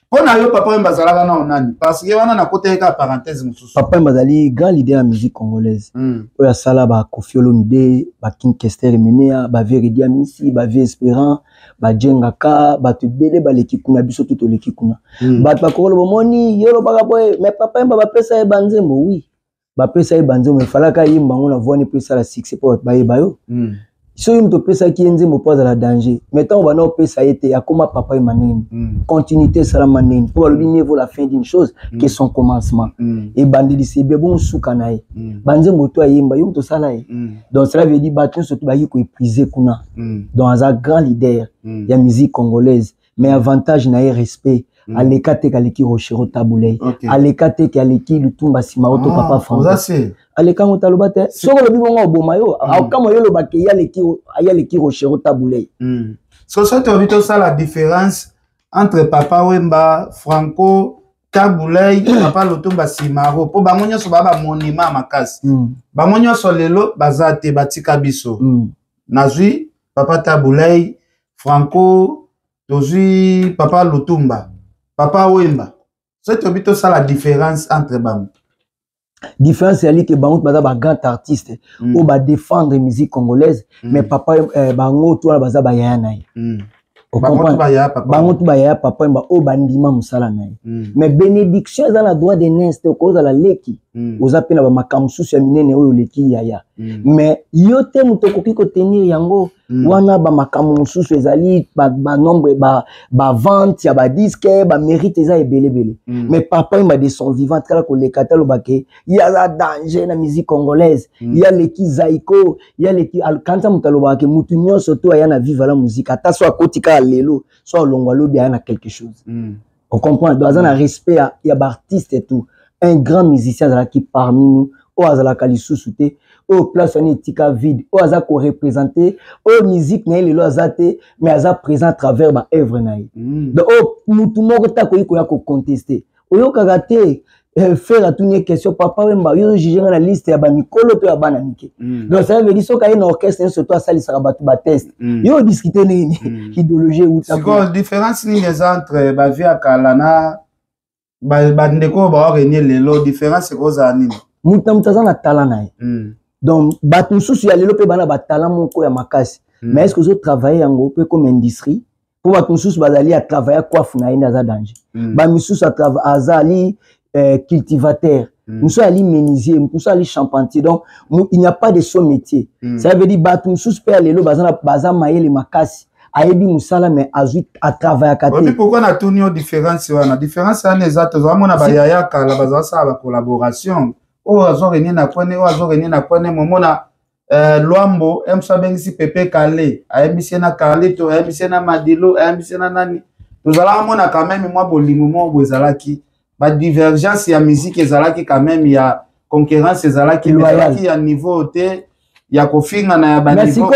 Speaker 1: pona yo papa mbazalaka na onani parce que wana na kota eka parenthèse mususu
Speaker 2: papa mbazali grand leader ya musique congolaise oya sala ba Koffi Olomide ba King Kester Menea ba Veridi Amisi ba Vie Espérant ba Jengaka ba te belé ba leki kuna biso tout leki kuna ba bakolo bomoni yolo baka boy mais papa mba ba pesa e banzembo oui ba pesa e banzembo falaka yimba ngona voine pesa la succès pour ba yeba yo so yim to pesa ki enze mo pose la danger mettons ba no pesa été akoma papa e manene continuité sala manene pour le niveau la fin d'une chose que son commencement et bandeli c'est bon souka nae banze moto ayimba yim to sala e donc cela veut dire batun surtout ba yiko épuiser kuna dans un grand leader ya musique congolaise mais avantage nae respect alekate kaleki Rochero Tabulei alekate kaleki Lutumba Sima auto papa français aleka ngotaloba te soko lobi bongo oboma yo akamo yo loba ke yaleki Rochero Tabulei
Speaker 1: so ça te obito ça la différence entre papa Wemba Franco Tabulei papa Lutumba Sima po bangonyo so baba monument makasi bangonyo so lelo bazate batika biso nazwi papa Tabulei Franco tozwi papa Lutumba papa Wemba. C'est obito ça la différence entre bam.
Speaker 2: Différence c'est que bango baza ba grand artiste ou ba défendre musique congolaise mais papa bango to la baza ba yaya naye.
Speaker 1: Bango
Speaker 2: to ba yaya papa mba o bandima musala naye. Mais bénédiction za la droit de nest ko za la leki. Oza pena ba makamsusu ya minene oyo leki yaya. Mais yo te mutoko kiko tenir yango wana ba makamu mususu ezali ba nombre ba vente ya ba disque ba mérite eza ebele mais papa mba de son vivant kala ko le katalo bake ya la danger na musique congolaise ya leki zaiko ya leki alkanza mutalo bake mutu nyonso to ya na vivre la musique ata so akotika lelo so longwa lobi ya na quelque chose on comprend doit un respect ya ba artiste et tout un grand musicien qui parmi nous o azala kalisusu te o place on etika vide o aza ko représenter o musique na lelo azate mais aza présent à travers ba œuvre na donc o mutu moko ta ko ya ko contester o yo kagate faire à toute question papa Wemba yo juger na liste ya ba mikolo to ya bana mike donc ça veut dire so ka une orchestre surtout à sali sara batu ba test yo discuter nini idéologie ou ta
Speaker 1: c'est différence ni les entre ba vie akalana ba ndeko ba renier lelo différence c'est quoi ça nini
Speaker 2: mutamtaza na talent na donc batu susu ya lelo pe bana ba talent moko ya makasi mais est-ce que vous travaillez yango pe comme industrie pour batu susu bazali à travailler coiffe na ina za danger ba misusu à travailler azali cultivateur musu ali menuisier musu ali charpentier donc il n'y a pas de son métier ça veut dire batu susu pe lelo baza mayele makasi ayebi musala mais azui à travailler à
Speaker 1: côté pourquoi na tunio différence wana différence ane exact zo mona ba yaya kala baza sa ba collaboration o azoreni na kone momona Luambo emsa bengisi Pepe Kale ayembisi na Carlito ayembisi na Madilo ayembisi na nani tozala mona quand même moi bolingo mo bozalaki ba divergence ya musique ezalaki quand même ya concurrence ezalaki ezalaki ya niveau te ya kofinga na ya ba niveau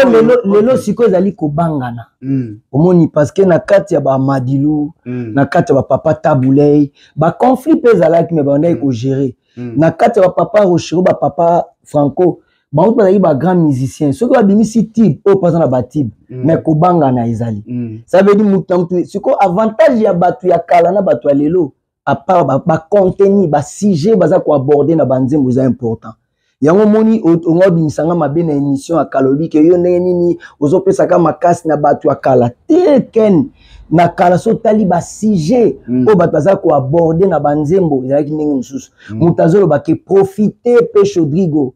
Speaker 2: lelo siko ezali kobangana omoni parce que na kati ya ba Madilu na kati ya ba papa Tabulei ba conflit pe ezalaki mais bandai ko gérer na kati ya ba papa Rochero ba papa Franco ba autres bazali ba grand musicien ceux qui babimisi tib au passant na ba tib mais kobangana ezali ça veut dire mutantu siko avantage ya batu ya kala na batu ya lelo à part ba contenu ba sujet baza ko aborder na banzembo za important yango moni ongo bimisanga mabe na émission à kalobi ke yo ndenge nini ozopesa ka makasi na batu ya kala teken na kala so tali ba sujet o batu baza ko aborder na banzembo ezalaki ndenge mususu mutazolo ba ke profiter pe Chodrigo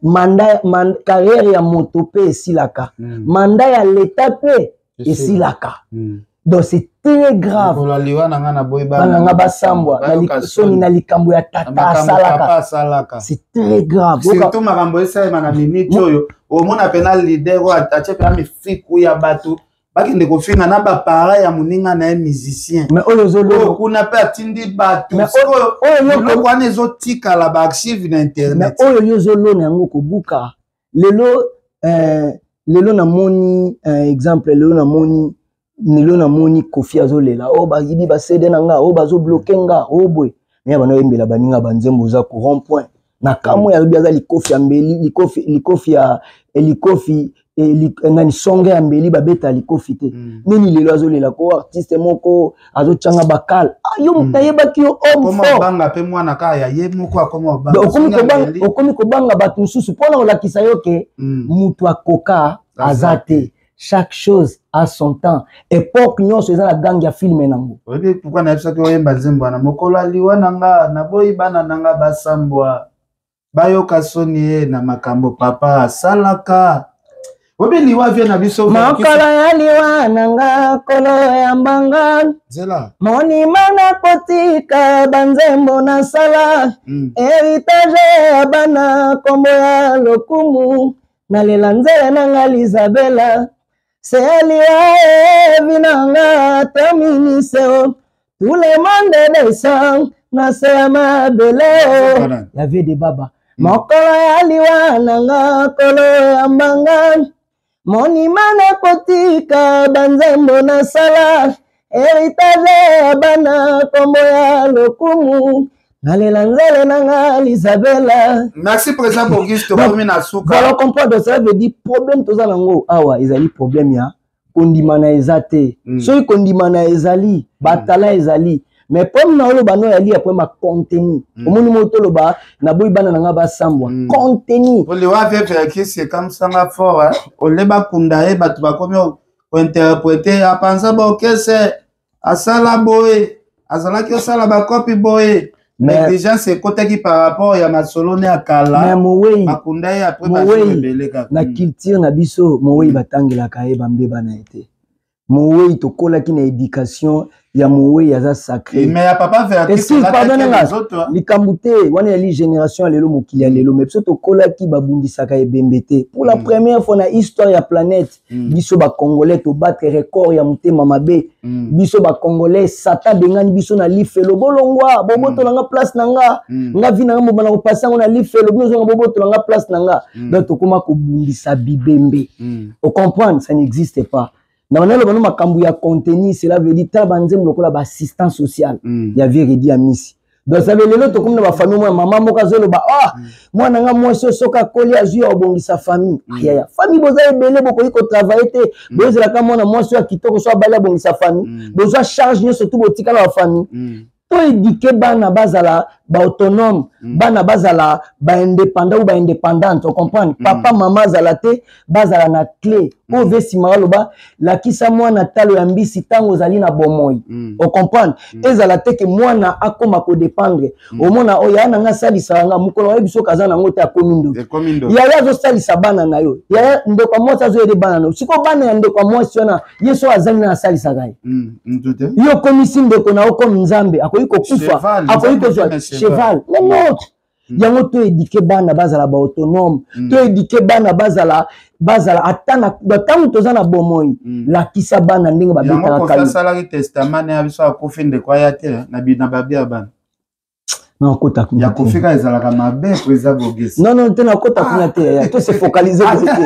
Speaker 2: manda carrière ya moto pe esilaka manda ya l'état pe esilaka. Donc c'est très grave. C'est très grave.
Speaker 1: Surtout makambo esa na minute oyo o mona penal leader o atache pe ami fiku ya batu bakende kofinga na ba para ya muninga na musicien.
Speaker 2: Mais oyo zolo
Speaker 1: kuna pe atindi batu. Oyo kwana ezotika la ba archive na internet.
Speaker 2: Mais oyo zolo na yango kobuka. Lelo na moni exemple lelo na moni nilo na moni Kofi azolela o ba yibi ba cede na nga o bazo bloquer nga o boy mais bana yembela baninga banzembo za ko rond point na kamo ya biaza likofi ambeli likofi ngani songe ambeli babeta likofi te nini lelo azolela ko artiste moko azochanga bakal yo mutayeba ki yo homme fort
Speaker 1: banga pe mwana ka ya ye moko akoma banga
Speaker 2: okomi ko banga batu susu pona olakisa yo ke mutu akoka azate. Chaque chose a son temps. Époque nous c'est la gang ya film nango.
Speaker 1: Oui, pourquoi na bisa ke oyemba nzembo na mokolo aliwa nanga na boyi bana nanga basambwa. Bayoka soni na makambo papa salaka. Obe liwa vient na biso.
Speaker 2: Mokolo ya liwa nanga kolo ya mbanga.
Speaker 1: Zela.
Speaker 2: Moni mana kotika banzembo na sala. Héritage bana kombo ya lokumu. Na lelanzela nanga Isabella. C'est Alia Vinanga Terminiseo. Tout le monde descend. Nasema Beleo. Il y avait des babas. Mokolo ya liwa nanga kolo ya mbanga. Moni mana kotika banzembo na sala. Héritage bana kombo ya lokumu.
Speaker 1: Merci président Auguste Komina Souka.
Speaker 2: Voilà comprendre ça veut dire problème tous alango awa ezali problème ya kondimana ezate. So kondimana ezali batala ezali mais comme na olo bano yali après ma contenu. Omoni moto loba na boy bana nga ba sambwa contenu.
Speaker 1: Pour les wa faire que c'est comme ça nga fort hein. O leba kunda e batu ba komi o interpréter a penser bon que c'est asala boy azala ki osala ba copy boy. Mais déjà c'est côté qui par rapport ya masolone akala
Speaker 2: mais mowe
Speaker 1: akunda ya après ba rebelle ka
Speaker 2: na culture na biso mowe batangela kae bambe bana été mowe to kola ki na éducation ya mowe ya za sacré
Speaker 1: mais ya papa faire que
Speaker 2: c'est les autres likambute wana li génération lelo mokili lelo mais biso to kola ki babundisaka ebembete pour la première fois na histoire ya planète biso ba congolais to battre record ya mutema mabe biso ba congolais sata bengani biso na lifelo bolongwa boboto langa place nanga nga vina nga mobana ko passer na lifelo biso nga boboto langa place nanga donc to koma ko bundisa bibembe on comprend ça n'existe pas. Dans le makambu ya contenu, cela veut dire ta banzem lokola ba assistant social. Ya véridi à Miss. Donc ça veut dire l'autre comme na famille moi maman moka zolo ba moi nanga moi soka koli azui obongisa famille. Ya famille boza ebele boko iko travailler te. Boza la ka mona moi so kitoko so bala bongisa famille. Boza charge nyo surtout botika la famille. To éduquer bana bazala ba autonome, bana bazala ba indépendant ou ba indépendante, on comprend. Papa maman zala te bazala na clé. O vesi maloba la kisa mwana talo ya mbisi tango zali na bomoi. On comprend. Ezala te ke mwana akoma ko dépendre. O mona o ya nga salisa nga mukolo wa biso kazana ngote akomindo. Ya ya zo salisa bana na yo. Ya ndeko mwasa zo ede bana no. Siko bana ya ndeko mwasa na yeso azali na salisa gai. Yo komisi ndeko na oko nzambe akoyiko kufa akoyiko cheval. Non. Yango to éduquer bana bazala ba autonome, to éduquer bana bazala atana tango tozana bomoi la kisa bana ndenge ba betaka
Speaker 1: kali. Yango ko sala ki testament na biso akofinde kwa ya te na babia bana.
Speaker 2: Non, kota kuna.
Speaker 1: Ya kofika ezalaka mabe président Bogis.
Speaker 2: Non, tena kota kuna te. Tout se focaliser pour te.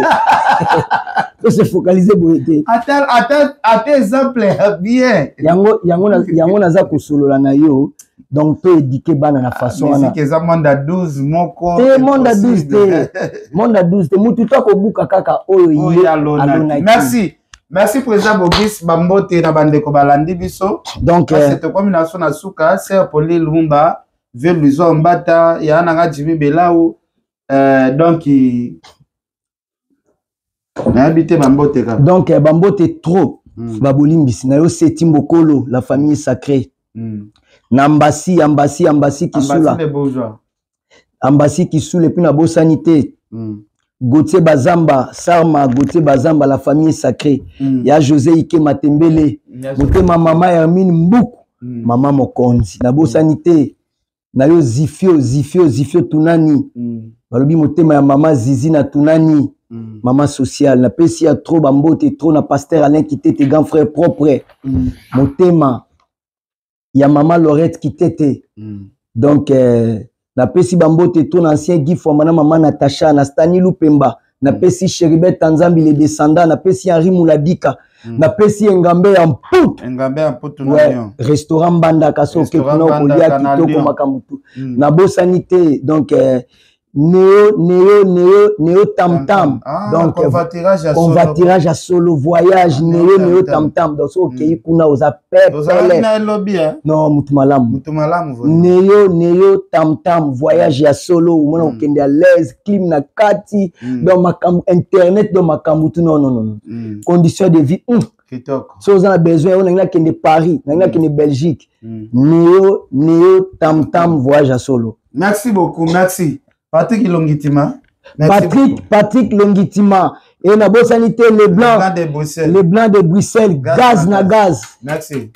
Speaker 2: Tout se focaliser pour te.
Speaker 1: Attends exemple bien.
Speaker 2: Yango naza kusolola na yo. Donc to éduquer bana na façon
Speaker 1: ana. Musique eza monde 12 moko.
Speaker 2: Te monde 12 te. Monde 12 te. Mutu to ko buka kaka oyo
Speaker 1: ye alona. Merci président Bogis Bambote na bandeko balandi biso.
Speaker 2: Donc
Speaker 1: c'est comme na so na suka Sir Pauline Lumumba veut luzo mbata ya nanga Jimmy Belao donc na habité Bambote ka.
Speaker 2: Donc Bambote trop babolimbisi na yo Seti Mbokolo la famille sacrée. Nambasi Kisula. Ambassi Kisula et puis na bo sanité. Gauthier Bazamba, Sarma, Gauthier Bazamba, la famille sacrée. Ya José Ike Matembele. Motema mama Hermine Mboukou. Maman Mokonzi. Na bo sanité. Na yo Zifio Tunani. Balobi motema ya mama Zizi na Tunani. Maman sociale. Na pesi ya trop Bambote, trop na pasteur Alain qui était grand frère propre. Motema ya maman Laurette qui était. Donc, na pesi Bambote ton ancien Guy Fomana maman Natacha na Stani Lupemba na pesi Cheribet Tanzambi les descendants na pesi Henri Mouladika na pesi Ngambe en Pout
Speaker 1: ouais,
Speaker 2: restaurant Banda Kaso ke kuna kolia kitoko makamutu na bo sanité donc Néo Tam Tam. Donc convoiturage à solo voyage Néo Tam Tam. Donc ok kuna aux appels. Non mutumalam. Néo Tam Tam voyage à solo ou mona okende à l'aise clim na kati dans ma internet dans ma kamutu non. Conditions de vie si vous avez besoin on a kende Paris, on a kende Belgique. Néo Tam Tam voyage à solo.
Speaker 1: Merci beaucoup, merci. Patrick Longitima.
Speaker 2: Patrick Longitima. Et na bo sanité les blancs de Bruxelles. Gaz na gaz.
Speaker 1: Merci.